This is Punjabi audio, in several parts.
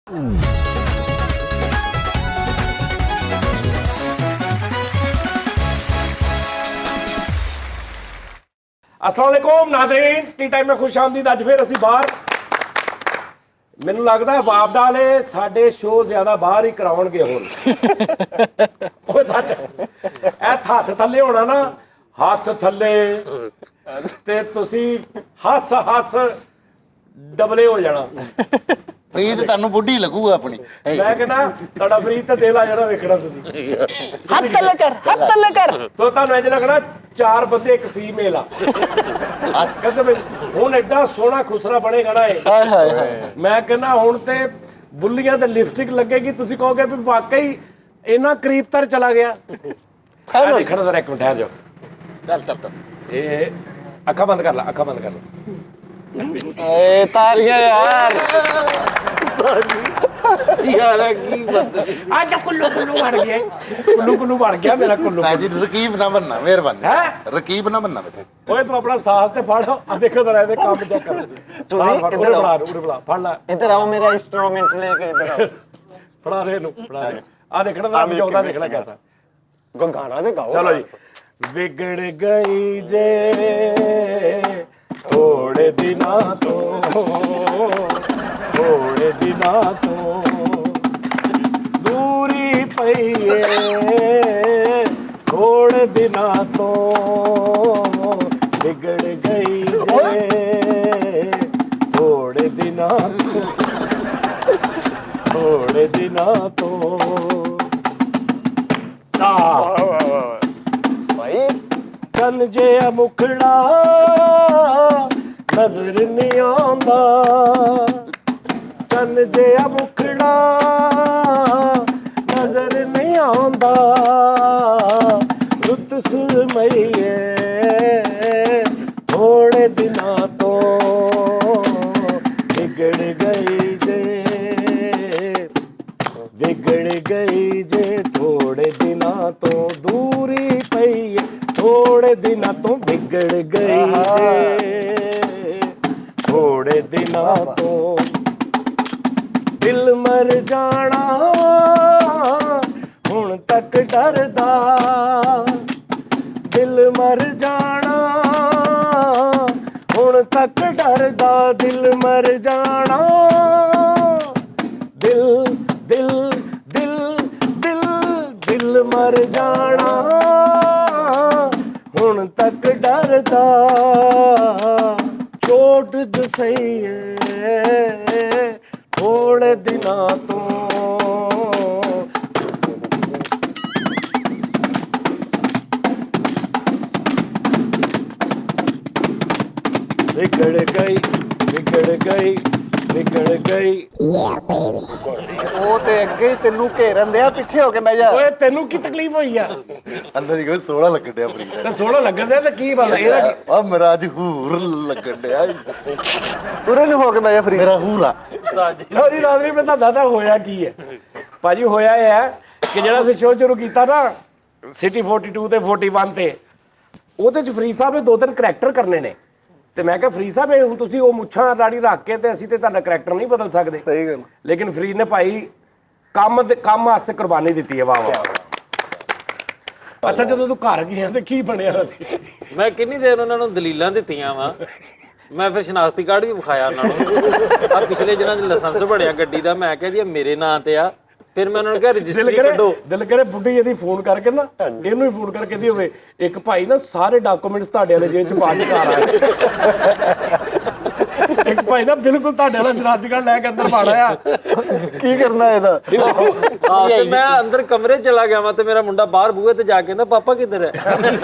अस्सलाम वालेकुम नाज़रीन, टी टाइम में खुश आमदीद। अज फिर असीं बाहर, मैनूं लगदा वापडा वाले साडे शो ज्यादा बाहर ही कराउणगे हुण। ओए सच ए हत्थ थल्ले होना ना, हत्थ थल्ले ते तुसीं हस हस डबले हो जाना। ਪ੍ਰੀਤ ਤੁਹਾਨੂੰ ਬੁੱਢੀ ਲੱਗੂਗਾ ਆਪਣੀ। मैं कहना तुहाडा फरीद ते दिल आ जाना वेखना तुसीं। हथ तले कर तो तुहानूं इंज लगना 4 बंदे एक फीमेल आ। कसम हुण एडा सोहना खुसरा बनेगा ना ये। हाय हाय हाय। मैं कहना हुण ते बुल्लियां ते लिपस्टिक लगेगी, तुसीं कहोगे भी वाकई इन्ना करीब तर चला गया। देखना जरा एक मिनट ठहर जाओ। ਚੱਲ ये अखा बंद कर ला, अखा बंद कर ला। ए तालियां यार। आज कुल्लू कुल्लू बढ़ गया, कुल्लू कुल्लू बढ़ गया मेरा कुल्लू। ਸਾਜੀ ਰਕੀਬ ਨਾ ਬੰਨਾ, ਮਿਹਰਬਾਨੀ। हैं ਰਕੀਬ ਨਾ ਬੰਨਾ ਬੇਟੇ। ओए तू अपना साहस ते फड़। आ देखो जरा ਇਹਦੇ ਕੰਮ चेक कर। तू नहीं, साहस फड़, इधर उरे आओ। बना, उरे बना, फड़ ला, इधर आओ, मेरा इंस्ट्रूमेंट लेके इधर आओ। फड़ा रे नु, फड़ा रे। आ देखना जरा बजाउंदा देखना कैसा। गाना दे गाओ। चलो जी। बिगड़ गई जे थोड़े दिना तो, थोड़े दिना तो दूरी पईए, थोड़े दिना तो बिगड़ गई जे थोड़े दिना तो, थोड़े दिना तो। भाई ਕੰਨ ਜੇ ਮੁਖੜਾ ਨਜ਼ਰ ਨਹੀਂ ਆਉਂਦਾ, ਕੰਨ ਜੇ ਮੁਖੜਾ ਨਜ਼ਰ ਨਹੀਂ ਆਉਂਦਾ, ਰੁੱਤ ਸੁਰਮਈਏ ਥੋੜੇ ਦਿਨਾਂ ਤੋਂ ਵਿਗੜ ਗਈ ਜੇ, ਵਿਗੜ ਗਈ ਜੇ ਥੋੜੇ ਦਿਨਾਂ ਤੋਂ ਦੂਰੀ ਪਈ, थोड़े दिना तो बिगड़ गई जे, थोड़े दिना तो दिल मर जाना हुण तक डरदा, दिल मर जाना हुण तक डरदा, दिल मर जाना, दिल दिल दिल दिल दिल मर जाना ਹੁਣ ਤੱਕ ਡਰਦਾ, ਚੋਟ ਜੋ ਸਹੀ ਏ ਥੋੜੇ ਦਿਨਾਂ ਤੋਂ। ਵਿਗੜ ਗਈ, ਵਿਗੜ ਗਈ, ਵਿਗੜ ਗਈ। ਉਹ ਤੇ ਅੱਗੇ ਹੀ ਤੈਨੂੰ ਘੇਰਨ ਦਿਆ, ਪਿੱਛੇ ਹੋ ਕੇ ਬਹਿ ਜਾ। ਓਏ ਤੈਨੂੰ ਕੀ ਤਕਲੀਫ ਹੋਈ ਆ? ਅੰਦਰ ਦੀ ਕੋਈ ਸੋਹਣਾ ਲੱਗਣ ਡਿਆ ਪ੍ਰੀਤ। ਤੇ ਸੋਹਣਾ ਲੱਗਣ ਦਿਆ ਤੇ ਕੀ ਬਣ ਇਹਦਾ ਕੀ? ਆ ਮੇਰਾ ਅੱਜ ਹੂਰ ਲੱਗਣ ਡਿਆ। ਉਰੇ ਨੂੰ ਹੋ ਕੇ ਬਹਿ ਜਾ ਫਰੀ। ਮੇਰਾ ਹੂਰਾ। ਲਓ ਜੀ ਨਾਜ਼ਰੀਨ, ਮੈਂ ਤੁਹਾਨੂੰ ਦੱਸਦਾ ਹੋਇਆ ਕੀ ਹੈ। ਭਾਜੀ ਹੋਇਆ ਇਹ ਹੈ ਕਿ ਜਿਹੜਾ ਅਸੀਂ ਸ਼ੋਅ ਸ਼ੁਰੂ ਕੀਤਾ ਨਾ ਸਿਟੀ 42 ਤੇ 41 ਤੇ, ਉਹਦੇ ਚ ਫਰੀਦ ਸਾਹਿਬ ਨੇ 2-3 ਕਰੈਕਟਰ ਕਰਨੇ ਨੇ। ਤੇ ਮੈਂ ਕਿਹਾ ਫਰੀਦ ਸਾਹਿਬ ਇਹ ਹੁਣ ਤੁਸੀਂ ਉਹ ਮੁੱਛਾਂ ਦਾੜੀ ਰੱਖ ਕੇ ਤੇ ਅਸੀਂ ਤੇ ਤੁਹਾਡਾ ਕਰੈਕਟਰ ਨਹੀਂ ਬਦਲ ਸਕਦੇ। ਸਹੀ ਗੱਲ। ਲੇਕਿਨ ਫਰੀਦ ਨੇ ਭਾਈ ਕੰਮ ਵਾਸਤੇ ਕੁਰਬਾਨੀ ਦਿੱਤੀ ਹੈ। ਵਾਹ ਵਾਹ। ਅੱਛਾ ਜਦੋਂ ਤੂੰ ਘਰ ਗਿਆ ਤੇ ਕੀ ਬਣਿਆ? ਮੈਂ ਕਿੰਨੀ ਦੇਰ ਉਹਨਾਂ ਨੂੰ ਦਲੀਲਾਂ ਦਿੱਤੀਆਂ ਵਾ, ਮੈਂ ਫਿਰ ਸ਼ਨਾਖਤੀ ਕਾਰਡ ਵੀ ਵਿਖਾਇਆ ਉਹਨਾਂ ਨੂੰ। ਆ ਪਿਛਲੇ ਜਿਹਨਾਂ ਦੇ ਲਾਇਸੈਂਸ ਬਣਿਆ ਗੱਡੀ ਦਾ, ਮੈਂ ਕਿਹਾ ਜੀ ਇਹ ਮੇਰੇ ਨਾਂ ਤੇ ਆ। ਫਿਰ ਮੈਂ ਉਹਨਾਂ ਨੂੰ ਕਿਹਾ ਰਜਿਸਟਰੀ ਕੱਢੋ। ਦਿਲ ਕਰੇ ਬੁੱਢੀ ਇਹਦੀ ਫੋਨ ਕਰਕੇ ਨਾ, ਇਹਨੂੰ ਹੀ ਫੋਨ ਕਰਕੇ ਦੀ ਹੋਵੇ, ਇੱਕ ਭਾਈ ਨਾ ਸਾਰੇ ਡਾਕੂਮੈਂਟਸ ਤੁਹਾਡੇ ਵਾਲੇ ਜੇਬ ਚ ਪਾ ਕੇ ਘਰ ਆਇਆ। ਇੱਕ ਭਾਈ ਨਾ ਬਿਲਕੁਲ ਤੁਹਾਡੇ ਵਾਲਾ ਸ਼ਨਾਖਤੀ ਕਾਰਡ ਲੈ ਕੇ ਅੰਦਰ ਪਾਣਾ ਆ। ਕੀ ਕਰਨਾ ਇਹਦਾ? ਹਾਂ ਤੇ ਮੈਂ ਅੰਦਰ ਕਮਰੇ ਚਲਾ ਗਿਆ ਵਾ ਤੇ ਮੇਰਾ ਮੁੰਡਾ ਬਾਹਰ ਬੂਹੇ ਤੇ ਜਾ ਕੇ ਕਹਿੰਦਾ ਪਾਪਾ ਕਿੱਧਰ ਹੈ?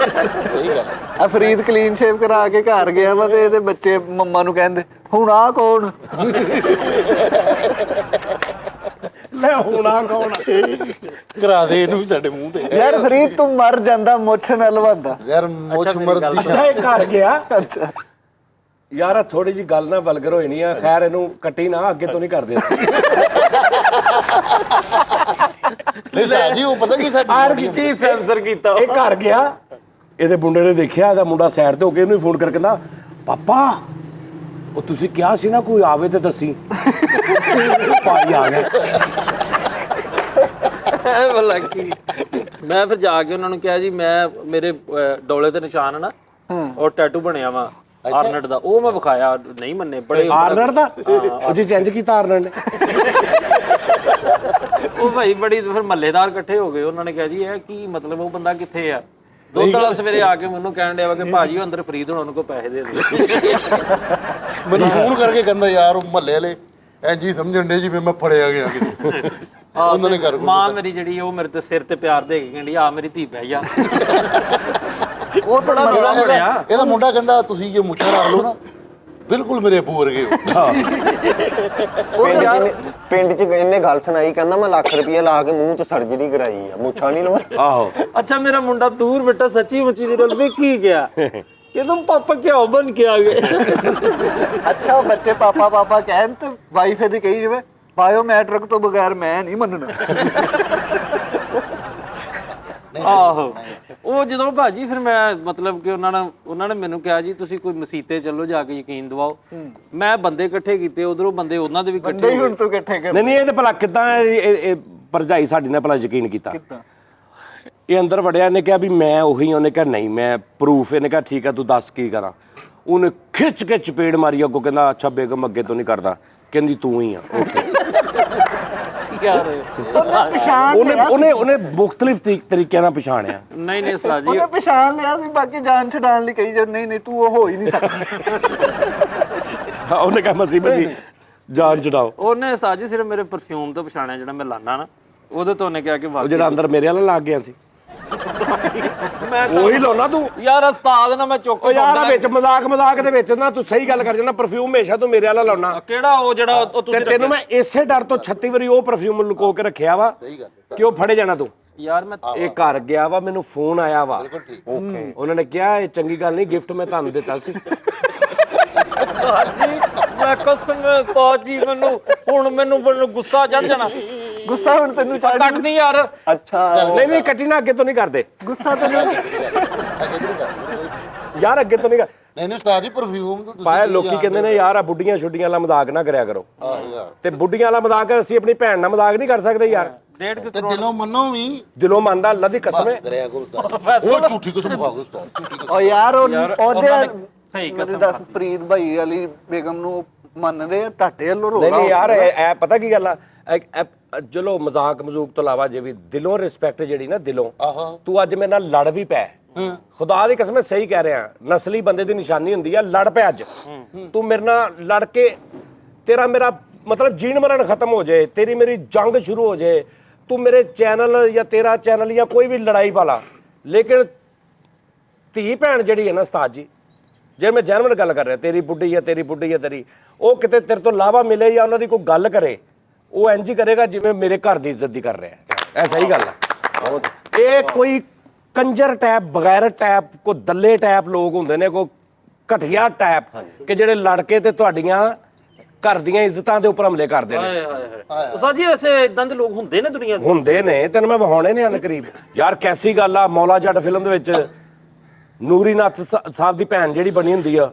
ਸਹੀ ਗੱਲ। ਆ ਫਰੀਦ ਕਲੀਨ ਸ਼ੇਵ ਕਰਾ ਕੇ ਘਰ ਗਿਆ ਵਾ ਤੇ ਇਹਦੇ ਬੱਚੇ ਮੰਮਾ ਨੂੰ ਕਹਿੰਦੇ ਹੁਣ ਆ ਕੌਣ? ਲੈ ਹੋਣਾ ਕੌਣ? ਕਰਾ ਦੇ ਇਹਨੂੰ ਵੀ ਸਾਡੇ ਮੂੰਹ ਤੇ। ਯਾਰ ਫਰੀਦ ਤੂੰ ਮਰ ਜਾਂਦਾ ਮੁੱਛ ਨਾਲ ਲਵਾਂਦਾ। ਯਾਰ ਮੁੱਛ ਮਰਦੀ। ਅੱਛਾ ਇਹ ਘਰ ਗਿਆ। ਯਾਰ ਥੋੜੀ ਜੀ ਗੱਲ ਨਾ ਵਲਗਰ ਹੋਈ ਨਹੀਂ ਆ। ਖੈਰ ਇਹਨੂੰ ਕੱਟੀ ਨਾ, ਅੱਗੇ ਤੋਂ ਨਹੀਂ ਕਰਦੇ। ਨਹੀਂ ਸਾਜੀ ਉਹ ਪਤਾ ਕੀ ਸਾਡੀ ਕੀ ਸੈਂਸਰ ਕੀਤਾ? ਇਹ ਘਰ ਗਿਆ, ਇਹਦੇ ਮੁੰਡੇ ਨੇ ਦੇਖਿਆ, ਇਹਦਾ ਮੁੰਡਾ ਸਾਈਡ ਤੇ ਹੋ ਕੇ ਇਹਨੂੰ ਫੋਨ ਕਰਕੇ ਕਹਿੰਦਾ ਪਾਪਾ ਉਹ ਤੁਸੀਂ ਕਿਹਾ ਸੀ ਨਾ ਕੋਈ ਆਵੇ ਤੇ ਦੱਸੀ। ਭਾਈ ਆ ਗਿਆ। ਭਲਾ ਕੀ। ਮੈਂ ਫਿਰ ਜਾ ਕੇ ਉਹਨਾਂ ਨੂੰ ਕਿਹਾ ਜੀ ਮੈਂ ਮੇਰੇ ਡੋਲੇ ਤੇ ਨਿਸ਼ਾਨ ਨਾ ਔਰ ਟੈਟੂ ਬਣਿਆ ਵਾ ਆਰਨਟ ਦਾ, ਉਹ ਮੈਂ ਵਿਖਾਇਆ, ਨਹੀਂ ਮੰਨੇ ਬੜੇ। ਆਰਨਰ ਦਾ ਉਹਦੀ ਚੇਂਜ ਕੀਤਾ ਆਰਨਰ ਨੇ। ਉਹ ਭਾਈ ਬੜੀ ਫਿਰ ਮਹੱਲੇਦਾਰ ਇਕੱਠੇ ਹੋ ਗਏ, ਉਹਨਾਂ ਨੇ ਕਿਹਾ ਜੀ ਇਹ ਕੀ ਮਤਲਬ, ਉਹ ਬੰਦਾ ਕਿੱਥੇ ਆ? ਦੁੱਧ ਵਾਲਾ ਸਵੇਰੇ ਆ ਕੇ ਮੈਨੂੰ ਕਹਿਣ ਡਿਆ ਵਾ ਕਿ ਭਾਜੀ ਉਹ ਅੰਦਰ ਫਰੀਦ ਹੋਣਾ, ਉਹਨੂੰ ਕੋਈ ਪੈਸੇ ਦੇ ਦੇ। ਮੈਨੂੰ ਫੋਨ ਕਰਕੇ ਕਹਿੰਦਾ ਯਾਰ ਉਹ ਮਹੱਲੇ ਵਾਲੇ ਇੰਜ ਹੀ ਸਮਝਣ ਡੇ ਜਿਵੇਂ ਮੈਂ ਫੜਿਆ ਗਿਆ ਕਿਤੇ। ਉਹਨਾਂ ਨੇ ਕਰ ਮਾਂ ਮੇਰੀ ਜਿਹੜੀ ਉਹ ਮੇਰੇ ਤੇ ਸਿਰ ਤੇ ਪਿਆਰ ਦੇ ਕੇ ਕਹਿੰਦੀ ਆ ਮੇਰੀ ਧੀ ਪੈ ਜਾ। ਉਹ ਬੜਾ ਬੁਰਾ ਬਣਿਆ। ਇਹਦਾ ਮੁੰਡਾ ਕਹਿੰਦਾ ਤੁਸੀਂ ਜੇ ਮੁੱਛਾਂ ਰੱਖ ਲਓ ਨਾ ਬਿਲਕੁਲ ਮੇਰੇ ਅੱਬੂ ਵਰਗੇ ਹੋ। ਪਿੰਡ 'ਚ ਇਹਨੇ ਗੱਲ ਸੁਣਾਈ, ਕਹਿੰਦਾ ਮੈਂ ਲੱਖ ਰੁਪਇਆ ਲਾ ਕੇ ਮੂੰਹ ਤੇ ਸਰਜਰੀ ਕਰਾਈ ਆ, ਮੁੱਛਾਂ ਨਹੀਂ ਲਵਾਈ। ਆਹੋ अच्छा मेरा मुंडा दूर बेटा सच्ची मुच्ची सीरियल देख ही गया ये तुम पापा क्या बन के आ गए। ਅੱਛਾ ਬੱਚੇ ਪਾਪਾ ਪਾਪਾ ਕਹਿਣ ਤੇ ਵਾਈਫ ਇਹਦੀ ਕਹੀ ਜਾਵੇ ਬਾਇਓਮੈਟ੍ਰਿਕ ਤੋਂ ਬਗੈਰ ਮੈਂ ਨਹੀਂ ਮੰਨਣਾ। ਆਹੋ ਉਹ ਜਦੋਂ ਭਾਜੀ ਫਿਰ ਮੈਂ ਮਤਲਬ ਕਿ ਉਹਨਾਂ ਨੇ ਮੈਨੂੰ ਕਿਹਾ ਜੀ ਤੁਸੀਂ ਕੋਈ ਮਸੀਤੇ ਚੱਲੋ ਜਾ ਕੇ ਯਕੀਨ ਦਿਵਾਓ। ਮੈਂ ਬੰਦੇ ਇਕੱਠੇ ਕੀਤੇ, ਉਧਰੋਂ ਬੰਦੇ ਉਹਨਾਂ ਦੇ ਵੀ ਇਕੱਠੇ ਨਹੀਂ ਹੁਣ ਤੂੰ ਇਕੱਠੇ ਕਰ। ਨਹੀਂ ਇਹ ਤੇ ਭਲਾ ਕਿੱਦਾਂ ਇਹ ਭਰਜਾਈ ਸਾਡੀ ਨੇ ਭਲਾ ਯਕੀਨ ਕੀਤਾ? ਇਹ ਅੰਦਰ ਵੜਿਆ, ਇਹਨੇ ਕਿਹਾ ਵੀ ਮੈਂ ਉਹੀ, ਉਹਨੇ ਕਿਹਾ ਨਹੀਂ ਮੈਂ ਪ੍ਰੂਫ, ਇਹਨੇ ਕਿਹਾ ਠੀਕ ਆ ਤੂੰ ਦੱਸ ਕੀ ਕਰਾਂ। ਉਹਨੇ ਖਿੱਚ ਕੇ ਚਪੇੜ ਮਾਰੀ ਅੱਗੋਂ, ਕਹਿੰਦਾ ਅੱਛਾ ਬੇਗਮ ਅੱਗੇ ਤੋਂ ਨਹੀਂ ਕਰਦਾ, ਕਹਿੰਦੀ ਤੂੰ ਹੀ ਆ। ਯਾਰ ਉਹਨੇ ਮੁਖਤਲਿਫ ਤਰੀਕਿਆਂ ਨਾਲ ਪਛਾਣਿਆ। ਨਹੀਂ ਨਹੀਂ ਉਸਤਾਦ ਜੀ ਉਹਨੇ ਪਛਾਣ ਲਿਆ ਸੀ, ਬਾਕੀ ਜਾਨ ਛਡਾਣ ਲਈ ਕਹੀ ਜਾ ਨਹੀਂ ਨਹੀਂ ਤੂੰ ਉਹ ਹੋ ਹੀ ਨਹੀਂ ਸਕਦਾ। ਉਹਨੇ ਕਿਹਾ ਮਸੀ ਜਾਨ ਛਡਾਓ। ਉਹਨੇ ਉਸਤਾਦ ਜੀ ਸਿਰਫ ਮੇਰੇ ਪਰਫਿਊਮ ਤੋਂ ਪਛਾਣਿਆ ਜਿਹੜਾ ਮੈਂ ਲਾਣਾ ਨਾ, ਉਹਦੇ ਤੋਂ ਉਹਨੇ ਕਿਹਾ ਕਿ ਉਹ ਜਿਹੜਾ ਅੰਦਰ ਮੇਰੇ ਵਾਲਾ ਲੱਗ ਗਿਆ ਸੀ ਮੈਂ ਉਹੀ ਲਾਉਣਾ ਤੂੰ। ਯਾਰ ਉਸਤਾਦ ਨਾ ਮੈਂ ਚੁੱਕ ਉਹ ਯਾਰ ਵਿੱਚ ਮਜ਼ਾਕ ਦੇ ਵਿੱਚ ਨਾ ਤੂੰ ਸਹੀ ਗੱਲ ਕਰ ਜਾਂਦਾ, ਪਰਫਿਊਮ ਹਮੇਸ਼ਾ ਤੂੰ ਮੇਰੇ ਵਾਲਾ ਲਾਉਣਾ। ਕਿਹੜਾ ਉਹ ਜਿਹੜਾ ਉਹ ਤੇ ਤੈਨੂੰ ਮੈਂ ਇਸੇ ਡਰ ਤੋਂ 36 ਵਾਰੀ ਉਹ ਪਰਫਿਊਮ ਲੁਕੋ ਕੇ ਰੱਖਿਆ ਵਾ ਕਿ ਉਹ ਫੜੇ ਜਾਣਾ ਤੂੰ। ਯਾਰ ਮੈਂ ਇਹ ਘਰ ਗਿਆ ਵਾ, ਮੈਨੂੰ ਫੋਨ ਆਇਆ ਵਾ, ਉਹਨਾਂ ਨੇ ਕਿਹਾ ਇਹ ਚੰਗੀ ਗੱਲ ਨਹੀਂ, ਗਿਫਟ ਮੈਂ ਤੁਹਾਨੂੰ ਦਿੱਤਾ ਸੀ। ਜੀ ਮੈਂ ਕਸਮ ਉਸਤਾਦ ਜੀ ਮੈਨੂੰ ਗੁੱਸਾ ਚੜ ਜਾਣਾ। ਗੁੱਸਾ ਹੁਣ ਤੈਨੂੰ ਚੜ ਕੱਟਦੀ ਯਾਰ। ਅੱਛਾ ਨਹੀਂ ਕੱਟੀ ਨਾ, ਅੱਗੇ ਤੋਂ ਨਹੀਂ ਕਰਦੇ ਗੁੱਸਾ ਤੈਨੂੰ ਯਾਰ, ਅੱਗੇ ਤੋਂ ਨਹੀਂ ਨਹੀਂ ਉਸਤਾਦ ਜੀ ਪਰਫਿਊਮ ਤਾਂ ਤੁਸੀਂ ਪਾਇਆ। ਲੋਕੀ ਕਹਿੰਦੇ ਨੇ ਯਾਰ ਆ ਬੁੱਢੀਆਂ ਛੁੱਡੀਆਂ ਵਾਲਾ ਮਜ਼ਾਕ ਨਾ ਕਰਿਆ ਕਰੋ। ਯਾਰ ਤੇ ਬੁੱਢੀਆਂ ਵਾਲਾ ਮਜ਼ਾਕ ਅਸੀਂ ਆਪਣੀ ਭੈਣ ਨਾਲ ਮਜ਼ਾਕ ਨਹੀਂ ਕਰ ਸਕਦੇ ਯਾਰ। ਤੇ ਦਿਲੋਂ ਮੰਨੋ ਵੀ ਦਿਲੋਂ ਮੰਨਦਾ, ਅੱਲਾ ਦੀ ਕਸਮ ਹੈ। ਕਰਿਆ ਕਰੋ ਉਸਤਾਦ। ਉਹ ਝੂਠੀ ਕਸਮ ਖਾ ਗਏ ਉਸਤਾਦ, ਝੂਠੀ ਕਸਮ। ਉਹ ਯਾਰ ਉਹਦੇ ਸਹੀ ਮੈਨੂੰ ਦੱਸ ਪ੍ਰੀਤ ਭਾਈ ਵਾਲੀ ਬੇਗਮ ਨੂੰ ਮੰਨਦੇ ਆ, ਤੁਹਾਡੇ ਵੱਲੋਂ ਰੋਲਾ ਨਹੀਂ ਯਾਰ ਇਹ ਪਤਾ ਕੀ ਗੱਲ ਆ, ਚਲੋ ਮਜ਼ਾਕ ਮਜ਼ੂਕ ਤੋਂ ਇਲਾਵਾ ਜੇ ਵੀ ਦਿਲੋਂ ਰਿਸਪੈਕਟ ਜਿਹੜੀ ਨਾ ਦਿਲੋਂ, ਆਹੋ ਤੂੰ ਅੱਜ ਮੇਰੇ ਨਾਲ ਲੜ ਵੀ ਪੈ, ਖੁਦਾ ਦੀ ਕਸਮ ਸਹੀ ਕਹਿ ਰਿਹਾ, ਨਸਲੀ ਬੰਦੇ ਦੀ ਨਿਸ਼ਾਨੀ ਹੁੰਦੀ ਆ ਲੜ ਪੈ। ਅੱਜ ਤੂੰ ਮੇਰੇ ਨਾਲ ਲੜ ਕੇ ਤੇਰਾ ਮੇਰਾ ਮਤਲਬ ਜੀਣ ਮਰਨ ਖਤਮ ਹੋ ਜਾਏ, ਤੇਰੀ ਮੇਰੀ ਜੰਗ ਸ਼ੁਰੂ ਹੋ ਜਾਏ, ਤੂੰ ਮੇਰੇ ਚੈਨਲ ਜਾਂ ਤੇਰਾ ਚੈਨਲ ਜਾਂ ਕੋਈ ਵੀ ਲੜਾਈ ਵਾਲਾ, ਲੇਕਿਨ ਧੀ ਭੈਣ ਜਿਹੜੀ ਹੈ ਨਾ ਉਸਤਾਦ ਜੀ, ਜੇ ਮੈਂ ਜੈਨੂਇਨ ਗੱਲ ਕਰ ਰਿਹਾ, ਤੇਰੀ ਬੁੱਢੀ ਹੈ ਤੇਰੀ, ਉਹ ਕਿਤੇ ਤੇਰੇ ਤੋਂ ਲਾਵਾ ਮਿਲੇ ਜਾਂ ਉਹਨਾਂ ਦੀ ਕੋਈ ਗੱਲ ਕਰੇ, ਉਹ ਇੰਜ ਹੀ ਕਰੇਗਾ ਜਿਵੇਂ ਮੇਰੇ ਘਰ ਦੀ ਇੱਜ਼ਤ ਦੀ ਕਰ ਰਿਹਾ। ਇਹ ਸਹੀ ਗੱਲ ਹੈ। ਇਹ ਕੋਈ ਕੰਜਰ ਟੈਪ, ਬਗੈਰ ਟੈਪ, ਕੋਈ ਦੱਲੇ ਟੈਪ ਲੋਕ ਹੁੰਦੇ ਨੇ, ਕੋਈ ਘਟੀਆ ਟੈਪ ਕਿ ਜਿਹੜੇ ਲੜ ਕੇ ਤੇ ਤੁਹਾਡੀਆਂ ਘਰ ਦੀਆਂ ਇੱਜ਼ਤਾਂ ਦੇ ਉੱਪਰ ਹਮਲੇ ਕਰਦੇ ਨੇ। ਉਸਤਾਦ ਜੀ ਵੈਸੇ ਇਦਾਂ ਦੇ ਲੋਕ ਹੁੰਦੇ ਨੇ ਦੁਨੀਆ 'ਚ? ਹੁੰਦੇ ਨੇ, ਤੈਨੂੰ ਮੈਂ ਵਿਖਾਉਣੇ ਨੇ ਅਨਕਰੀਬ। ਯਾਰ ਕੈਸੀ ਗੱਲ ਆ, ਮੌਲਾ ਜੱਟ ਫਿਲਮ ਦੇ ਵਿੱਚ ਨੂਰੀਨਾਥ ਸਾਹਿਬ ਦੀ ਭੈਣ ਜਿਹੜੀ ਬਣੀ ਹੁੰਦੀ ਆ,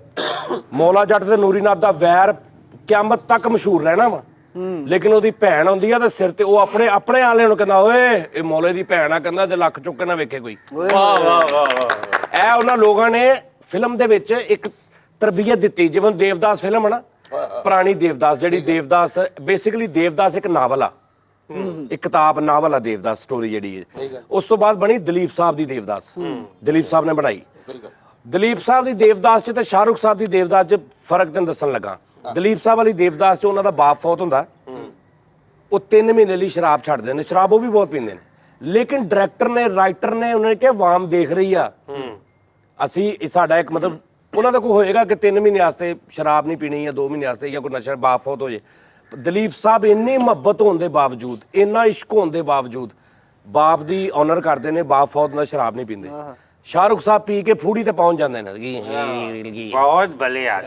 ਮੌਲਾ ਜੱਟ ਤੇ ਨੂਰੀਨਾਥ ਦਾ ਵੈਰ ਕਿਆਮਤ ਤੱਕ ਮਸ਼ਹੂਰ ਰਹਿਣਾ ਵਾ, ਲੇਕਿਨ ਉਹਦੀ ਭੈਣ ਆਉਂਦੀ ਆ ਤੇ ਸਿਰ ਤੇ ਉਹ ਆਪਣੇ ਆਲਿਆਂ ਨੂੰ ਕਹਿੰਦਾ ਓਏ ਇਹ ਮੌਲੇ ਦੀ ਭੈਣ ਆ, ਕਹਿੰਦਾ ਤੇ ਲੱਖ ਚੁੱਕ ਕੇ ਨਾ ਵੇਖੇ ਕੋਈ। ਵਾਹ ਵਾਹ ਵਾਹ। ਇਹ ਉਹਨਾਂ ਲੋਕਾਂ ਨੇ ਫਿਲਮ ਦੇ ਵਿੱਚ ਇੱਕ ਤਰਬੀਅਤ ਦਿੱਤੀ, ਜਿਵੇਂ ਦੇਵਦਾਸ ਫਿਲਮ ਹੈ ਨਾ, ਪੁਰਾਣੀ ਦੇਵਦਾਸ, ਜਿਹੜੀ ਦੇਵਦਾਸ ਬੇਸਿਕਲੀ ਦੇਵਦਾਸ ਇੱਕ ਨਾਵਲ ਆ, ਇੱਕ ਕਿਤਾਬ ਨਾਵਲ ਆ ਦੇਵਦਾਸ ਸਟੋਰੀ ਜਿਹੜੀ ਹੈ। ਉਸ ਤੋਂ ਬਾਅਦ ਬਣੀ ਦਲੀਪ ਸਾਹਿਬ ਦੀ ਦੇਵਦਾਸ, ਦਲੀਪ ਸਾਹਿਬ ਨੇ ਬਣਾਈ। ਦਲੀਪ ਸਾਹਿਬ ਦੀ ਦੇਵਦਾਸ ਚ ਤੇ ਸ਼ਾਹਰੁਖ ਸਾਹਿਬ ਦੀ ਦੇਵਦਾਸ ਚ ਫਰਕ ਤੈਨੂੰ ਦੱਸਣ ਲੱਗਾ। ਦਲੀਪ ਸਾਹਿਬ ਵਾਲੀ ਦੇਵਦਾਸ ਚ ਉਹਨਾਂ ਦਾ ਬਾਪ ਫੌਤ ਹੁੰਦਾ, ਉਹ 3 ਮਹੀਨੇ ਲਈ ਸ਼ਰਾਬ ਛੱਡਦੇ ਨੇ, ਸ਼ਰਾਬ ਉਹ ਵੀ ਬਹੁਤ ਪੀਂਦੇ ਨੇ, ਲੇਕਿਨ ਡਾਇਰੈਕਟਰ ਨੇ, ਰਾਈਟਰ ਨੇ, ਉਹਨਾਂ ਨੇ ਕਿਹਾ ਆਵਾਮ ਦੇਖ ਰਹੀ ਆ, ਅਸੀਂ ਸਾਡਾ ਇੱਕ ਮਤਲਬ ਉਹਨਾਂ ਦਾ ਕੋਈ ਹੋਏਗਾ ਕਿ 3 ਮਹੀਨੇ ਵਾਸਤੇ ਸ਼ਰਾਬ ਨਹੀਂ ਪੀਣੀ ਜਾਂ 2 ਮਹੀਨੇ ਵਾਸਤੇ ਜਾਂ ਕੋਈ ਨਸ਼ਾ, ਬਾਪ ਫੌਤ ਹੋ ਜੇ। ਦਲੀਪ ਸਾਹਿਬ ਇੰਨੀ ਮੁਹੱਬਤ ਹੋਣ ਦੇ ਬਾਵਜੂਦ, ਇੰਨਾ ਇਸ਼ਕ ਹੋਣ ਦੇ ਬਾਵਜੂਦ ਬਾਪ ਦੀ ਆਨਰ ਕਰਦੇ ਨੇ, ਬਾਪ ਫੌਤ ਨਾਲ ਸ਼ਰਾਬ ਨਹੀਂ ਪੀਂਦੇ। ਸ਼ਾਹਰੁਖ ਸਾਹਿਬ ਪੀ ਕੇ ਫੂੜੀ ਤੇ ਪਹੁੰਚ ਜਾਂਦੇ ਨੇ। ਬਹੁਤ ਭਲੇ ਆ।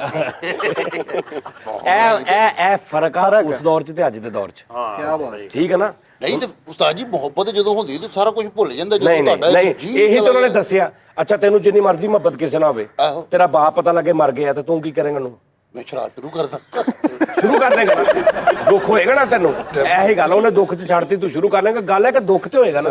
ਇਹ ਫਰਕ ਆ ਉਸ ਦੌਰ 'ਚ ਤੇ ਅੱਜ ਦੇ ਦੌਰ 'ਚ। ਕੀ ਬਾਤ ਹੈ। ਠੀਕ ਹੈ ਨਾ? ਨਹੀਂ ਤੇ ਉਸਤਾਦ ਜੀ ਮੁਹੱਬਤ ਜਦੋਂ ਹੁੰਦੀ ਤੇ ਸਾਰਾ ਕੁਝ ਭੁੱਲ ਜਾਂਦਾ। ਜਦੋਂ ਨਹੀਂ ਇਹੀ ਤਾਂ ਉਹਨਾਂ ਨੇ ਦੱਸਿਆ। ਅੱਛਾ ਤੈਨੂੰ ਜਿੰਨੀ ਮਰਜ਼ੀ ਮੁਹੱਬਤ ਕਿਸੇ ਨਾਲ ਹੋਵੇ, ਆਹੋ। ਤੇਰਾ ਬਾਪ ਪਤਾ ਲੱਗੇ ਮਰ ਗਿਆ ਤੇ ਤੂੰ ਕੀ ਕਰੇਂਗਾ ਉਹਨੂੰ? ਮੈਂ ਸ਼ਰਾਬ ਸ਼ੁਰੂ ਕਰਦਾ। ਸ਼ੁਰੂ ਕਰ ਦੇਗਾ ਨਾ, ਦੁੱਖ ਹੋਏਗਾ ਨਾ ਤੈਨੂੰ, ਇਹੀ ਗੱਲ ਉਹਨੇ ਦੁੱਖ ਚ ਛੱਡਤੀ, ਤੂੰ ਸ਼ੁਰੂ ਕਰ ਲੇਗਾ। ਗੱਲ ਹੈ ਕਿ ਦੁੱਖ ਤੇ ਹੋਏਗਾ ਨਾ।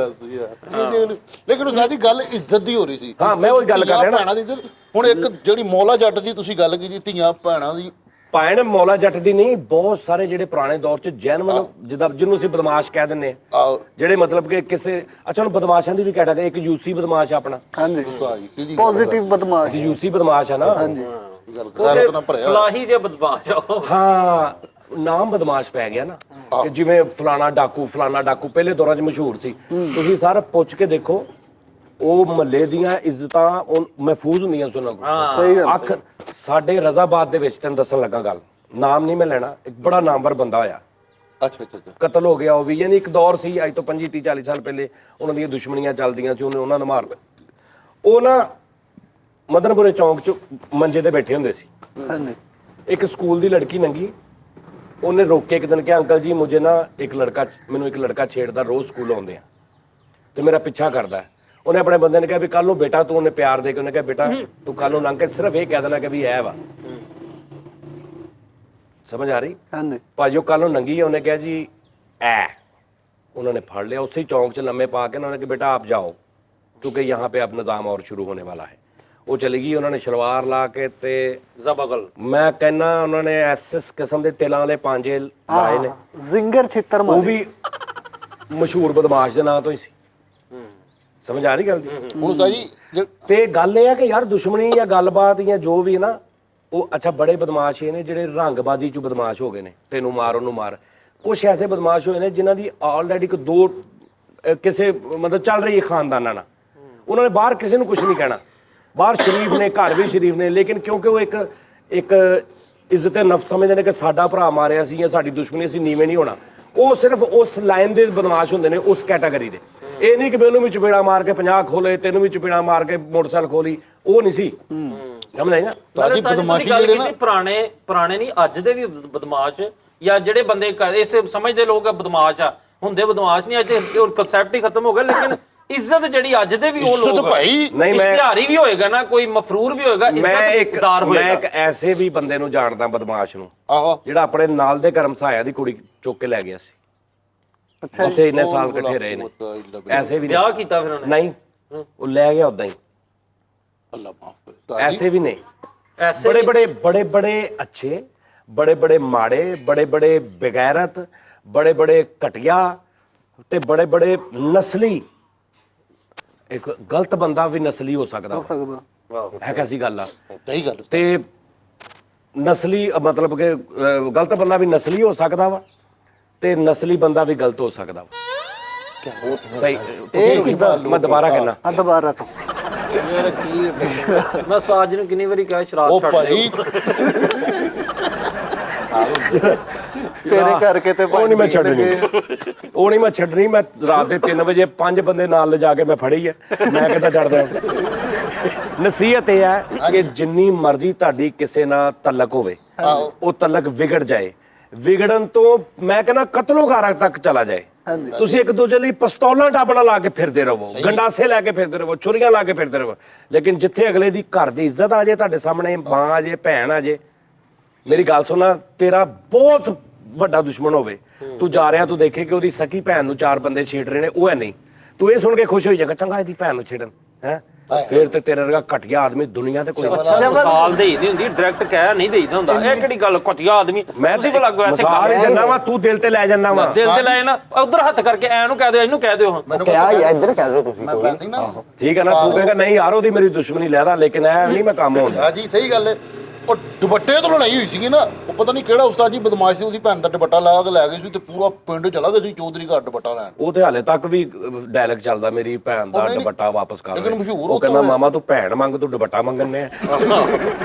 ਲੇਕਿਨ ਉਸਤਾਦ ਜੀ ਗੱਲ ਇੱਜ਼ਤ ਦੀ ਹੋ ਰਹੀ ਸੀ। ਹਾਂ, ਮੈਂ ਉਹੀ ਗੱਲ ਕਰ ਰਿਹਾ ਨਾ। ਭੈਣਾਂ ਦੀ ਇੱਜ਼ਤ। ਹੁਣ ਇੱਕ ਜਿਹੜੀ ਮੌਲਾ ਜੱਟ ਦੀ ਤੁਸੀਂ ਗੱਲ ਕੀਤੀ, ਧੀਆਂ ਭੈਣਾਂ ਦੀ, ਭੈਣ ਮੌਲਾ ਜੱਟ ਦੀ ਨਹੀਂ, ਬਹੁਤ ਸਾਰੇ ਜਿਹੜੇ ਪੁਰਾਣੇ ਦੌਰ ਚ ਜੈਨਵਨ ਜਿੱਦਾਂ ਜਿਹਨੂੰ ਅਸੀਂ ਬਦਮਾਸ਼ ਕਹਿ ਦਿੰਦੇ ਆ, ਜਿਹੜੇ ਮਤਲਬ ਕਿ ਕਿਸੇ ਅੱਛਾ ਉਹਨੂੰ ਬਦਮਾਸ਼ਾਂ ਦੀ ਵੀ ਕੈਟਾਗਰੀ, ਇੱਕ ਯੂਸੀ ਬਦਮਾਸ਼ ਆਪਣਾ, ਹਾਂਜੀ ਕਿਹਦੀ ਪੋਜ਼ਿਟਿਵ ਬਦਮਾਸ਼। ਯੂਸੀ ਬਦਮਾਸ਼ ਆ ਨਾ। ਹਾਂਜੀ ਗੱਲ ਗੈਰਤ ਨਾਲ ਭਰਿਆ। ਫਲਾਹੀ ਜੇ ਬਦਮਾਸ਼ ਆ ਉਹ। ਹਾਂ, ਨਾਮ ਬਦਮਾਸ਼ ਪੈ ਗਿਆ ਨਾ, ਕਿ ਜਿਵੇਂ ਫਲਾਣਾ ਡਾਕੂ ਪਹਿਲੇ ਦੌਰਾਂ 'ਚ ਮਸ਼ਹੂਰ ਸੀ। ਤੁਸੀਂ ਸਰ ਪੁੱਛ ਕੇ ਦੇਖੋ, ਉਹ ਮਹੱਲੇ ਦੀਆਂ ਇੱਜ਼ਤਾਂ ਮਹਿਫੂਜ਼ ਹੁੰਦੀਆਂ ਸੀ ਉਹਨਾਂ ਕੋਲ। ਸਹੀ ਗੱਲ। ਅੱਖ ਸਾਡੇ ਰਜ਼ਾਬਾਦ ਦੇ ਵਿੱਚ, ਤੈਨੂੰ ਦੱਸਣ ਲੱਗਾ ਗੱਲ, ਨਾਮ ਨਹੀਂ ਮੈਂ ਲੈਣਾ, ਇੱਕ ਬੜਾ ਨਾਮਵਰ ਬੰਦਾ ਹੋਇਆ, ਅੱਛਾ ਅੱਛਾ ਅੱਛਾ। ਕਤਲ ਹੋ ਗਿਆ ਉਹ ਵੀ। ਯਾਨੀ ਇੱਕ ਦੌਰ ਸੀ ਅੱਜ ਤੋਂ 25 30 40 ਸਾਲ ਪਹਿਲੇ, ਉਹਨਾਂ ਦੀਆਂ ਦੁਸ਼ਮਣੀਆਂ ਚੱਲਦੀਆਂ ਸੀ, ਉਹਨੇ ਉਹਨਾਂ ਨੂੰ ਮਾਰ, ਉਹ ਨਾ ਮਦਨਪੁਰੇ ਚੌਂਕ 'ਚ ਮੰਜੇ ਤੇ ਬੈਠੇ ਹੁੰਦੇ ਸੀ। ਹਾਂਜੀ ਇੱਕ ਸਕੂਲ ਦੀ ਲੜਕੀ ਲੰਗੀ, ਉਹਨੇ ਰੋਕ ਕੇ ਇੱਕ ਦਿਨ ਕਿਹਾ, ਅੰਕਲ ਜੀ ਮੁਝੇ ਨਾ ਮੈਨੂੰ ਇੱਕ ਲੜਕਾ ਛੇੜਦਾ, ਰੋਜ਼ ਸਕੂਲ ਆਉਂਦੇ ਆ ਤੇ ਮੇਰਾ ਪਿੱਛਾ ਕਰਦਾ ਹੈ। ਉਹਨੇ ਆਪਣੇ ਬੰਦੇ ਨੇ ਕਿਹਾ ਵੀ ਕੱਲ ਨੂੰ ਬੇਟਾ, ਤੂੰ ਉਹਨੇ ਪਿਆਰ ਦੇ ਕੇ ਉਹਨੇ ਕਿਹਾ ਬੇਟਾ ਤੂੰ ਕੱਲ ਨੂੰ ਲੰਘ ਕੇ ਸਿਰਫ ਇਹ ਕਹਿ ਦੇਣਾ ਕਿ ਵੀ ਇਹ ਵਾ, ਸਮਝ ਆ ਰਹੀ? ਹਾਂਜੀ ਭਾਜੀ ਉਹ ਕੱਲ ਨੂੰ ਨੰਗੀ ਹੈ, ਉਹਨੇ ਕਿਹਾ ਜੀ ਐ, उन्होंने फड़ लिया, उसी चौंक से लम्बे पा के उन्होंने कहा बेटा आप जाओ क्योंकि यहाँ पे अब निज़ाम और शुरू होने वाला है। वो चली गई, उन्होंने शलवार ला के ते ਜ਼ਬਗਲ मैं कहना उन्होंने इस किस्म के तिलों वाले पांजे लाए ने, ਜ਼ਿੰਗਰ ਛਿੱਤਰ वो भी मशहूर बदमाश के नाम तो ही सी। समझ आ रही गल दी? ਹੁਣ ਉਸਤਾਦ ਜੀ ते गल ये है कि यार दुश्मनी या गलबात या जो भी है ना, वो अच्छा बड़े बदमाश ये ने ਜਿਹੜੇ रंगबाजी चो बदमाश हो गए ने, तेनू मार ओनू मार। कुछ ऐसे बदमाश होए ने जिन्हां दी ऑलरेडी को दो किसे मतलब चल रही है खानदाना ना, उन्होंने बाहर किसी ने कुछ नहीं कहना, बाहर शरीफ ने, घर भी शरीफ ने, लेकिन क्योंकि वो एक इज्जत नफ्स समझते हैं कि साडा भरा मारिया सी या साडी दुश्मनी असीं नीवें नहीं होना, वो सिर्फ उस लाइन दे बदमाश हुंदे ने, उस कैटागरी दे। ਇਹ ਨਹੀਂ ਕਿ ਮੈਨੂੰ ਵੀ ਚਪੇੜਾ ਮਾਰ ਕੇ 50 ਖੋਲੇ, ਤੈਨੂੰ ਵੀ ਚਪੇੜਾ ਮਾਰ ਕੇ ਮੋਟਰਸਾਈਕਲ ਖੋਲੀ, ਉਹ ਨਹੀਂ ਸੀ। ਸਮਝ ਆਈ ਨਾ? ਸਾਡੀ ਬਦਮਾਸ਼ੀ ਜਿਹੜੇ ਨਾ ਪੁਰਾਣੇ ਨਹੀਂ ਅੱਜ ਦੇ ਵੀ ਬਦਮਾਸ਼ ਜਾਂ ਜਿਹੜੇ ਬੰਦੇ ਇਸ ਸਮਝਦੇ ਲੋਕ ਆ ਬਦਮਾਸ਼ ਆ, ਹੁੰਦੇ ਬਦਮਾਸ਼ ਨਹੀਂ, ਅੱਜ ਉਹ ਕਨਸੈਪਟ ਹੀ ਖਤਮ ਹੋ ਗਿਆ। ਲੇਕਿਨ ਇੱਜ਼ਤ ਜਿਹੜੀ ਅੱਜ ਦੇ ਵੀ ਉਹ ਲੋਕ ਇੱਜ਼ਤ ਭਾਈ ਨਹੀਂ, ਮੈਂ ਇਸ਼ਤਿਹਾਰੀ ਵੀ ਹੋਏਗਾ ਨਾ, ਕੋਈ ਮਫਰੂਰ ਵੀ ਹੋਏਗਾ, ਇੱਜ਼ਤਦਾਰ ਹੋਏਗਾ। ਮੈਂ ਇੱਕ ਐਸੇ ਵੀ ਬੰਦੇ ਨੂੰ ਜਾਣਦਾ ਬਦਮਾਸ਼ ਨੂੰ, ਆਹੋ ਜਿਹੜਾ ਆਪਣੇ ਨਾਲ ਦੇ ਕਰਮ ਸਹਾਇਆ ਦੀ ਕੁੜੀ ਚੁੱਕ ਕੇ ਲੈ ਗਿਆ ਸੀ। ਅੱਛਾ ਉੱਥੇ ਇੰਨੇ ਸਾਲ ਇਕੱਠੇ ਰਹੇ ਨੇ, ਐਸੇ ਵੀ ਵਿਆਹ ਕੀਤਾ ਫਿਰ ਉਹਨੇ? ਨਹੀਂ, ਉਹ ਲੈ ਗਿਆ ਉਦਾਂ ਹੀ। ਅੱਲਾ ਮਾਫ ਕਰੇ। ऐसे भी नहीं, ਐਸੇ बड़े बड़े बड़े बड़े अच्छे, बड़े बड़े माड़े, बड़े बड़े बेगैरत, बड़े बड़े घटिया ते बड़े बड़े नस्ली। एक गलत बंदा भी नस्ली हो सकता है, कैसी गल आ? ਸਹੀ ਗੱਲ ते नस्ली मतलब कि गलत बंदा भी नस्ली हो सकता वा, ते नस्ली बंदा भी गलत हो सकता वा। सही, मैं दोबारा कहना, ਆ ਦੁਬਾਰਾ ਤੋਂ ਯਾਰ ਕੀ ਮੈਂ ਉਸਤਾਦ ਜੀ ਨੂੰ ਕਿੰਨੀ ਵਾਰੀ ਕਿਹਾ ਸ਼ਰਾਬ ਉਹ ਛੱਡ ਭਾਈ ਤੇਰੇ ਕਰਕੇ ਤੇ ਉਹ ਨਹੀਂ ਮੈਂ ਛੱਡਣੀ, ਉਹ ਨਹੀਂ ਮੈਂ ਛੱਡਣੀ। ਮੈਂ ਰਾਤ ਦੇ 3 ਵਜੇ 5 ਬੰਦੇ ਨਾਲ ਲਿਜਾ ਕੇ ਮੈਂ ਫੜੀ ਹੈ, ਮੈਂ ਕਿੱਦਾਂ ਛੱਡਦਾ। ਨਸੀਹਤ ਇਹ ਹੈ ਕਿ ਜਿੰਨੀ ਮਰਜ਼ੀ ਤੁਹਾਡੀ ਕਿਸੇ ਨਾਲ ਤਲਕ ਹੋਵੇ, ਉਹ ਤਲਕ ਵਿਗੜ ਜਾਏ, ਵਿਗੜਨ ਤੋਂ ਮੈਂ ਕਹਿੰਦਾ ਕਤਲੋਗਾਰਾ ਤੱਕ ਚਲਾ ਜਾਏ। ਤੁਸੀਂ ਇੱਕ ਦੂਜੇ ਲਈ ਪਿਸਤੌਲਾਂ ਟਾਪਣਾ ਲਾ ਕੇ ਫਿਰਦੇ ਰਹੋ, ਗੰਡਾਸੇ ਲੈ ਕੇ ਫਿਰਦੇ ਰਹੋ, ਛੁਰੀਆਂ ਲਾ ਕੇ ਫਿਰਦੇ ਰਹੋ, ਲੇਕਿਨ ਜਿੱਥੇ ਅਗਲੇ ਦੀ ਘਰ ਦੀ ਇੱਜ਼ਤ ਆ ਜੇ, ਤੁਹਾਡੇ ਸਾਹਮਣੇ ਮਾਂ ਆ ਜੇ, ਭੈਣ ਆ ਜੇ, ਮੇਰੀ ਗੱਲ ਸੁਣਾ, ਤੇਰਾ ਬਹੁਤ ਵੱਡਾ ਦੁਸ਼ਮਣ ਹੋਵੇ, ਤੂੰ ਜਾ ਰਿਹਾ, ਤੂੰ ਦੇਖੇ ਕਿ ਉਹਦੀ ਸਕੀ ਭੈਣ ਨੂੰ 4 ਬੰਦੇ ਛੇੜ ਰਹੇ ਨੇ, ਉਹ ਹੈ ਨਹੀਂ, ਤੂੰ ਇਹ ਸੁਣ ਕੇ ਖੁਸ਼ ਹੋਈ ਜਾਏਗਾ, ਚੰਗਾ ਇਹਦੀ ਭੈਣ ਨੂੰ ਛੇੜਨ ਹੈ, ਫਿਰ ਤੇ ਤੇਰੇ ਵਰਗਾ ਘਟੀਆ ਆਦਮੀ ਦੁਨੀਆ ਤੇ ਕੋਈ ਨਹੀਂ। ਮਿਸਾਲ ਦੇਈਦੀ ਹੁੰਦੀ, ਡਾਇਰੈਕਟ ਕਹਿ ਨਹੀਂ ਦੇਈਦਾ ਹੁੰਦਾ। ਇਹ ਕਿਹੜੀ ਗੱਲ, ਘਟੀਆ ਆਦਮੀ ਮੈਂ ਤੇ ਮਿਸਾਲ ਹੀ ਦਿੰਦਾ ਵਾ, ਤੂੰ ਦਿਲ ਤੇ ਲੈ ਜਾਂਦਾ ਵਾ। ਦਿਲ ਤੇ ਲੈ ਨਾ, ਉਧਰ ਹੱਥ ਕਰਕੇ ਐ ਨੂੰ ਕਹਿ ਦਿਓ, ਇਹਨੂੰ ਕਹਿ ਦਿਓ। ਕਿਹਾ ਹੀ ਇੱਧਰ ਕਹਿ ਦਿਓ ਤੁਸੀਂ ਮੈਂ ਕੋਈ ਵੈਸੇ ਹੀ ਨਾ ਠੀਕ ਹੈ ਨਾ, ਤੂੰ ਕਹੇਗਾ ਨਹੀਂ ਯਾਰ ਉਹਦੀ ਮੇਰੀ ਦੁਸ਼ਮਣੀ ਲੈਦਾ, ਲੇਕਿਨ ਐ ਨਹੀਂ ਮੈਂ ਕੰਮ ਹੁੰਦਾ। ਹਾਂ ਜੀ ਸਹੀ ਗੱਲ ਹੈ। ਉਹ ਦੁਪੱਟੇ ਤੋਂ ਲੜਾਈ ਹੋਈ ਸੀਗੀ ਨਾ, ਉਹ ਪਤਾ ਨਹੀਂ ਕਿਹੜਾ ਉਸਤਾਦ ਜੀ ਬਦਮਾਸ਼ ਸੀ, ਉਹਦੀ ਭੈਣ ਦਾ ਦੁਪੱਟਾ ਲਾ ਕੇ ਲੈ ਗਏ ਸੀ ਤੇ ਪੂਰਾ ਪਿੰਡ ਚਲਾ ਗਿਆ ਸੀ ਚੌਧਰੀ ਘਰ ਦੁਪੱਟਾ ਲੈਣ। ਉਹ ਤੇ ਹਾਲੇ ਤੱਕ ਵੀ ਡਾਇਲੌਗ ਚੱਲਦਾ, ਮੇਰੀ ਭੈਣ ਦਾ ਦੁਪੱਟਾ ਵਾਪਸ ਕਰ ਲੇਕਿਨ ਮਸ਼ਹੂਰ ਉਹ ਕਹਿੰਦਾ ਮਾਮਾ ਤੂੰ ਭੈਣ ਮੰਗ, ਤੂੰ ਦੁਪੱਟਾ ਮੰਗਣੇ ਆ।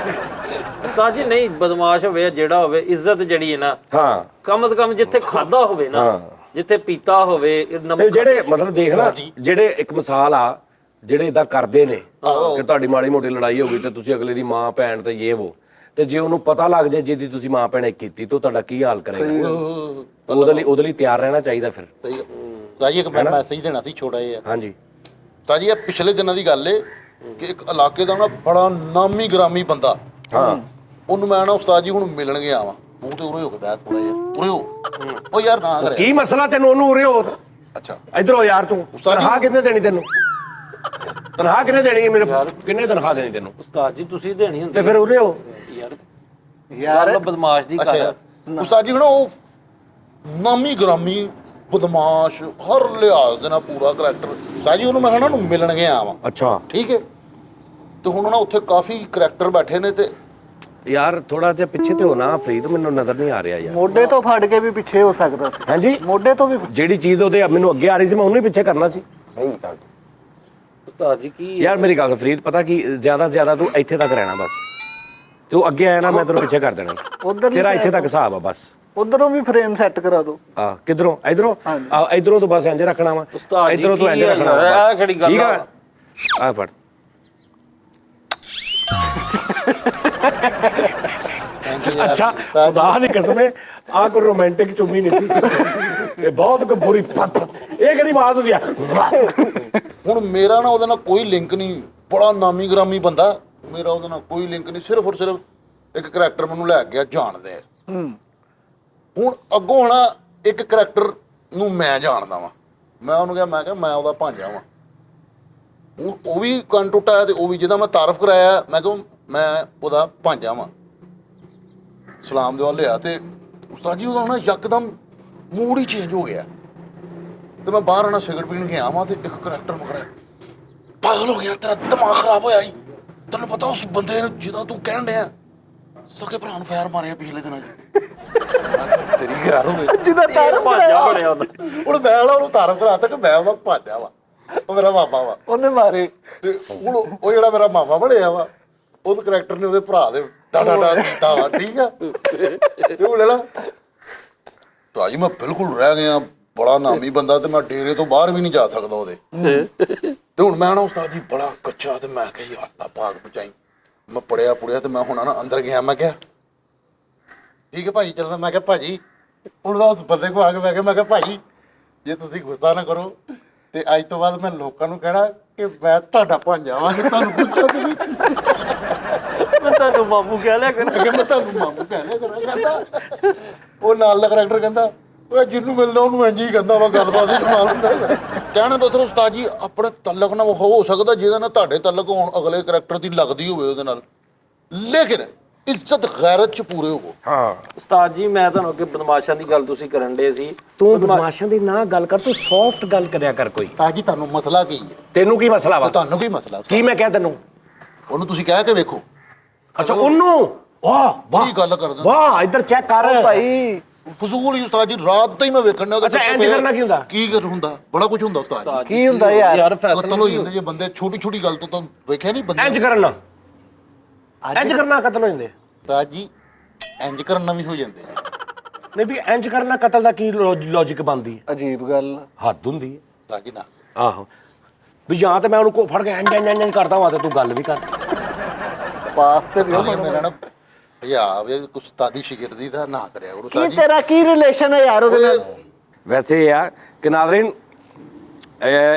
ਸਾਜੀ ਨਹੀਂ, ਬਦਮਾਸ਼ ਹੋਵੇ ਜਿਹੜਾ ਹੋਵੇ, ਇੱਜ਼ਤ ਜਿਹੜੀ ਹੈ ਨਾ, ਹਾਂ, ਕਮ ਸੇ ਕਮ ਜਿੱਥੇ ਖਾਦਾ ਹੋਵੇ ਨਾ, ਜਿੱਥੇ ਪੀਤਾ ਹੋਵੇ, ਤੇ ਜਿਹੜੇ ਮਤਲਬ ਦੇਖ ਨਾ, ਜਿਹੜੇ ਇੱਕ ਮਿਸਾਲ ਆ, ਜਿਹੜੇ ਇਦਾਂ ਕਰਦੇ ਨੇ ਕਿ ਤੁਹਾਡੀ ਮਾੜੀ ਮੋਟੀ ਲੜਾਈ ਹੋ ਗਈ ਤੇ ਤੁਸੀਂ ਅਗਲੇ ਦੀ ਮਾਂ ਭੈਣ ਤੇ ਇਹ ਵੋ, ਤੇ ਜੇ ਉਹਨੂੰ ਪਤਾ ਲੱਗ ਜਾਏ ਜਿਹਦੀ ਤੁਸੀਂ ਮਾਂ ਭੈਣ ਕੀਤੀ, ਤਾਂ ਤੁਹਾਡਾ ਕੀ ਹਾਲ ਕਰੇਗਾ? ਉਹਦੇ ਲਈ ਤਿਆਰ ਰਹਿਣਾ ਚਾਹੀਦਾ ਫਿਰ। ਸਹੀ ਸਾਜੀ ਇੱਕ ਮੈਂ ਮੈਸੇਜ ਦੇਣਾ ਸੀ ਛੋਟਾ ਜਿਹਾ। ਹਾਂਜੀ ਤਾਂ ਜੀ ਇਹ ਪਿਛਲੇ ਦਿਨਾਂ ਦੀ ਗੱਲ ਏ ਕਿ ਇੱਕ ਇਲਾਕੇ ਦਾ ਨਾ ਬੜਾ ਨਾਮੀ ਗ੍ਰਾਮੀ ਬੰਦਾ, ਹਾਂ, ਉਹਨੂੰ ਮੈਂ ਨਾ ਉਸਤਾਦ ਜੀ ਹੁਣ ਮਿਲਣ ਗਿਆ ਵਾਂ ਮੂੰਹ ਤੇ ਉਰੇ ਹੋ ਕੇ ਬੈਠ ਥੋੜਾ ਜਿਹਾ ਉਰੇ ਹੋ ਉਹ ਯਾਰ ਨਾ ਕਰੇ ਕੀ ਮਸਲਾ ਤੈਨੂੰ ਉਹਨੂੰ ਉਰੇ ਹੋ ਅੱਛਾ ਇਧਰ ਹੋ ਯਾਰ ਤੂੰ ਤਨਖਾਹ ਕਿੰਨੇ ਦੇਣੀ ਤੈਨੂੰ ਤਨਖਾਹ ਕਿੰਨੇ ਦੇਣੀ ਹੈ ਮੇਰੇ ਕਿੰਨੇ ਤਨਖਾਹ ਦੇਣੀ ਤੈਨੂੰ ਉਸਤਾਦ ਜੀ ਤੁਸੀਂ ਦੇਣੀ ਹੁੰਦੀ ਤੇ ਫਿਰ ਉਰੇ ਹੋ ਯਾਰ ਬਦਮਾਸ਼ ਦੀ ਅੱਛਾ ਕਰ ਉਸਤਾਦ ਜੀ ਹੁਣ ਉਹ ਨਾਮੀ ਗ੍ਰਾਮੀ ਬਦਮਾਸ਼ ਹਰ ਲਿਹਾਜ਼ ਦੇ ਨਾਲ ਪੂਰਾ ਕਰੈਕਟਰ ਉਸਤਾਦ ਜੀ ਉਹਨੂੰ ਮੈਂ ਕਹਿੰਦਾ ਉਹਨੂੰ ਮਿਲਣ ਗਿਆ ਵਾਂ ਅੱਛਾ ਠੀਕ ਹੈ ਤੇ ਹੁਣ ਨਾ ਉੱਥੇ ਕਾਫੀ ਕਰੈਕਟਰ ਬੈਠੇ ਨੇ ਤੇ ਯਾਰ ਥੋੜਾ ਜਿਹਾ ਪਿੱਛੇ ਤੇ ਹੋ ਨਾ ਫਰੀਦ ਮੈਨੂੰ ਨਜ਼ਰ ਨਹੀਂ ਆ ਰਿਹਾ ਯਾਰ ਮੋਢੇ ਤੋਂ ਫੜ ਕੇ ਵੀ ਪਿੱਛੇ ਹੋ ਸਕਦਾ ਸੀ ਹਾਂਜੀ ਮੋਢੇ ਤੋਂ ਵੀ ਜਿਹੜੀ ਚੀਜ਼ ਉਹਦੇ ਮੈਨੂੰ ਅੱਗੇ ਆ ਰਹੀ ਸੀ ਮੈਂ ਉਹਨੂੰ ਹੀ ਪਿੱਛੇ ਕਰਨਾ ਸੀ ਸਹੀ ਗੱਲ ਉਸਤਾਦ ਜੀ ਕੀ ਯਾਰ ਮੇਰੀ ਗੱਲ ਫਰੀਦ ਪਤਾ ਕੀ ਜ਼ਿਆਦਾ ਤੋਂ ਜ਼ਿਆਦਾ ਤੂੰ ਇੱਥੇ ਤੱਕ ਰਹਿਣਾ ਬਸ ਤੂੰ ਅੱਗੇ ਆਇਆ ਨਾ ਮੈਂ ਤੈਨੂੰ ਪਿੱਛੇ ਕਰ ਦੇਣਾ ਉਧਰ ਤੇਰਾ ਇੱਥੇ ਤੱਕ ਹਿਸਾਬ ਆ ਬਸ ਉਧਰੋਂ ਵੀ ਫਰੇਮ ਸੈੱਟ ਕਰਾ ਦਿਓ ਆ ਕਿਧਰੋਂ ਇਧਰੋਂ ਇਧਰੋਂ ਤੋਂ ਬਸ ਇੰਜ ਰੱਖਣਾ ਵਾ ਉਸਤਾਦ ਜੀ ਇਧਰੋਂ ਤੋਂ ਇੰਜ ਕੀ ਆ ਰੱਖਣਾ ਵਾ ਯਾਰ, ਬਸ। ਇਹ ਕਿਹੜੀ ਗੱਲ ਠੀਕ ਆ? ਆ ਫੜ ਅੱਛਾ ਖੁਦਾ ਦੀ ਕਸਮ ਹੈ ਆ ਕੋਈ ਰੋਮਾਂਟਿਕ ਚੁੰਮੀ ਨਹੀਂ ਸੀ ਇਹ ਬਹੁਤ ਕੋ ਬੁਰੀ ਇਹ ਕਿਹੜੀ ਬਾਤ ਹੁੰਦੀ ਆ ਹੁਣ ਮੇਰਾ ਨਾ ਉਹਦੇ ਨਾਲ ਕੋਈ ਲਿੰਕ ਨਹੀਂ ਬੜਾ ਨਾਮੀ ਗ੍ਰਾਮੀ ਬੰਦਾ ਮੇਰਾ ਉਹਦੇ ਨਾਲ ਕੋਈ ਲਿੰਕ ਨਹੀਂ ਸਿਰਫ ਔਰ ਸਿਰਫ ਇੱਕ ਕਰੈਕਟਰ ਮੈਨੂੰ ਲੈ ਗਿਆ ਜਾਣਦੇ ਆ ਹੁਣ ਅੱਗੋਂ ਹਣਾ ਇੱਕ ਕਰੈਕਟਰ ਨੂੰ ਮੈਂ ਜਾਣਦਾ ਵਾਂ ਮੈਂ ਉਹਨੂੰ ਕਿਹਾ ਮੈਂ ਉਹਦਾ ਭਾਂਜਾ ਵਾਂ ਹੁਣ ਉਹ ਵੀ ਕੰਨ ਟੁੱਟਾ ਤੇ ਉਹ ਵੀ ਜਿਹਦਾ ਮੈਂ ਤਾਰਫ ਕਰਾਇਆ ਮੈਂ ਕਿਹਾ ਮੈਂ ਉਹਦਾ ਭਾਂਜਾ ਵਾਂ ਸਲਾਮ ਦੇ ਵੱਲ ਲਿਆ ਤੇ ਉਸਤਾਦ ਜੀ ਉਹਦਾ ਨਾ ਯਕਦਮ ਮੂਡ ਹੀ ਚੇਂਜ ਹੋ ਗਿਆ ਤੇ ਮੈਂ ਬਾਹਰ ਆਣਾ ਸਿਗਰਟ ਪੀਣ ਗਿਆ ਵਾਂ ਤੇ ਇੱਕ ਕਰੈਕਟਰ ਮਗਰ ਪਾਗਲ ਹੋ ਗਿਆ ਤੇਰਾ ਦਿਮਾਗ ਖਰਾਬ ਹੋਇਆ ਈ ਤੈਨੂੰ ਪਤਾ ਉਸ ਬੰਦੇ ਨੇ ਜਿਹਦਾ ਤੂੰ ਕਹਿਣ ਡਿਆ ਸਕੇ ਭਰਾ ਨੂੰ ਫੈਰ ਮਾਰਿਆ ਪਿਛਲੇ ਦਿਨਾਂ 'ਚ ਤੇਰੀ ਘਰ ਹੋਵੇ ਜਿਹਦਾ ਤਾਰ ਭਾਜਾ ਬਣਿਆ ਉਹਦਾ ਹੁਣ ਮੈਂ ਉਹਨੂੰ ਤਾਰਫ ਕਰਾ ਤਾ ਕਿ ਮੈਂ ਉਹਦਾ ਭਾਜਾ ਵਾ ਉਹ ਮੇਰਾ ਮਾਮਾ ਵਾ ਉਹਨੇ ਮਾਰੇ ਤੇ ਹੁਣ ਉਹ ਜਿਹੜਾ ਮੇਰਾ ਮਾਮਾ ਬਣਿਆ ਵਾ ਉਹਦੇ ਕਰੈਕਟਰ ਨੇ ਉਹਦੇ ਭਰਾ ਦੇ ਡਾਡਾ ਕੀਤਾ ਵਾ ਠੀਕ ਆ ਤੇ ਉਹ ਲੈ ਲਾ ਤਾਂ ਜੀ ਮੈਂ ਬਿਲਕੁਲ ਰਹਿ ਗਿਆ ਬੜਾ ਨਾਮੀ ਬੰਦਾ ਤੇ ਮੈਂ ਡੇਰੇ ਤੋਂ ਬਾਹਰ ਵੀ ਨਹੀਂ ਜਾ ਸਕਦਾ ਉਹਦੇ ਤੇ ਹੁਣ ਮੈਂ ਨਾ ਉਸਤਾਦ ਜੀ ਬੜਾ ਕੱਚਾ ਤੇ ਮੈਂ ਕਿਹਾ ਯਾਰ ਅੱਲਾ ਭਾਗ ਬਚਾਈ ਮੈਂ ਪੜਿਆ ਤੇ ਮੈਂ ਹੁਣ ਨਾ ਅੰਦਰ ਗਿਆ ਮੈਂ ਕਿਹਾ ਠੀਕ ਹੈ ਭਾਈ ਚੱਲਦਾ ਮੈਂ ਕਿਹਾ ਭਾਜੀ ਹੁਣ ਮੈਂ ਉਸ ਬੰਦੇ ਕੋ ਆ ਕੇ ਮੈਂ ਕਿਹਾ ਭਾਜੀ ਜੇ ਤੁਸੀਂ ਗੁੱਸਾ ਨਾ ਕਰੋ ਤੇ ਅੱਜ ਤੋਂ ਬਾਅਦ ਮੈਂ ਲੋਕਾਂ ਨੂੰ ਕਹਿਣਾ ਕਿ ਮੈਂ ਤੁਹਾਡਾ ਭਾਂਜਾ ਵਾਂ ਕਿ ਤੁਹਾਨੂੰ ਗੁੱਸਾ ਤੇ ਨਹੀਂ ਮੈਂ ਤੁਹਾਨੂੰ ਮਾਮੂ ਕਹਿ ਲਿਆ ਕਰ ਕਿ ਮੈਂ ਤੁਹਾਨੂੰ ਮਾਮੂ ਕਹਿ ਲਿਆ ਕਰਾਂ ਕਹਿੰਦਾ ਉਹ ਨਾਲ ਦਾ ਕਰੈਕਟਰ ਕਹਿੰਦਾ ਉਹ ਜਿਹਨੂੰ ਮਿਲਦਾ ਉਹਨੂੰ ਇੰਝ ਹੀ ਕਹਿੰਦਾ ਵਾ ਗੱਲਬਾਤ ਹੀ ਕਮਾਲ ਹੁੰਦਾ ਕਹਿਣਾ ਮਤਲਬ ਉਸਤਾਦ ਜੀ ਆਪਣੇ ਤਲਕ ਨਾਲ ਹੋ ਸਕਦਾ ਜਿਹਦੇ ਨਾਲ ਤੁਹਾਡੇ ਤਲਕ ਹੋਣ ਅਗਲੇ ਕਰੈਕਟਰ ਦੀ ਲੱਗਦੀ ਹੋਵੇ ਉਹਦੇ ਨਾਲ ਲੇਕਿਨ ਇੱਜ਼ਤ ਗੈਰਤ ਚ ਪੂਰੇ ਹੋਵੋ ਹਾਂ ਉਸਤਾਦ ਜੀ ਮੈਂ ਤੁਹਾਨੂੰ ਅੱਗੇ ਬਦਮਾਸ਼ਾਂ ਦੀ ਗੱਲ ਤੁਸੀਂ ਕਰਨ ਡੇ ਸੀ ਤੂੰ ਬਦਮਾਸ਼ਾਂ ਦੀ ਨਾ ਗੱਲ ਕਰ ਤੂੰ ਸੌਫਟ ਗੱਲ ਕਰਿਆ ਕਰ ਕੋਈ ਉਸਤਾਦ ਜੀ ਤੁਹਾਨੂੰ ਮਸਲਾ ਕੀ ਹੈ ਤੈਨੂੰ ਕੀ ਮਸਲਾ ਵਾ ਤੁਹਾਨੂੰ ਕੀ ਮਸਲਾ ਕੀ ਮੈਂ ਕਿਹਾ ਤੈਨੂੰ ਉਹਨੂੰ ਤੁਸੀਂ ਕਹਿ ਕੇ ਵੇਖੋ ਅੱਛਾ ਉਹਨੂੰ ਵਾਹ ਵਾਹ ਕੀ ਗੱਲ ਕਰਦਾ ਵਾਹ ਇੱਧਰ ਚੈੱਕ ਕਰ ਭਾਈ ਫਜ਼ੂਲ ਹੀ ਉਸਤਾਦ ਜੀ ਰਾਤ ਤੋਂ ਹੀ ਮੈਂ ਵੇਖਣ ਡਿਆ ਅੱਛਾ, ਇੰਝ ਕਰਨਾ ਕੀ ਹੁੰਦਾ? ਕੀ ਕਰ ਹੁੰਦਾ ਬੜਾ ਕੁਝ ਹੁੰਦਾ ਉਸਤਾਦ ਜੀ ਕੀ ਹੁੰਦਾ ਯਾਰ ਯਾਰ ਕਤਲ ਫੈਸਲਾ ਹੋ ਜਾਂਦੇ ਜੇ ਬੰਦੇ ਛੋਟੀ ਛੋਟੀ ਗੱਲ ਤੋਂ ਤਾਂ ਵੇਖਿਆ ਨਹੀਂ ਬੰਦੇ ਇੰਜ ਕਰਨਾ ਇੰਜ ਕਰਨਾ ਕਤਲ ਹੋ ਜਾਂਦੇ ਉਸਤਾਦ ਜੀ ਇੰਜ ਕਰਨਾ ਵੀ ਹੋ ਜਾਂਦੇ ਆ ਨਹੀਂ ਵੀ ਇੰਜ ਕਰਨਾ ਕਤਲ ਦਾ ਕੀ ਲੌਜੀਕ ਬਣਦੀ ਹੈ ਅਜੀਬ ਗੱਲ ਹੱਦ ਹੁੰਦੀ ਹੈ ਉਸਤਾਦ ਜੀ ਨਾ ਆਹੋ ਵੀ ਜਾਂ ਤੇ ਮੈਂ ਉਹਨੂੰ ਕੋ ਫੜ ਕੇ ਇੰਜ ਇੰਜ ਇੰਜ ਕਰਦਾ ਹਾਂ ਤੇ ਤੂੰ ਗੱਲ ਵੀ ਕਰ ਪਾਸ ਤੇ ਸਾਲੀਆ ਮੇਰਾ ਨਾ ਭਜਾ ਵੇ ਉਸਤਾਦੀ ਸ਼ਾਗਿਰਦੀ ਦਾ ਨਾ ਕਰਿਆ ਕਰੋ ਕੀ ਉਸਤਾਦ ਜੀ ਤੇਰਾ ਕੀ ਰਿਲੇਸ਼ਨ ਹੈ ਯਾਰ ਉਹਦੇ ਨਾਲ ਵੈਸੇ ਇਹ ਆ ਕਿ ਨਾਜ਼ਰੀਨ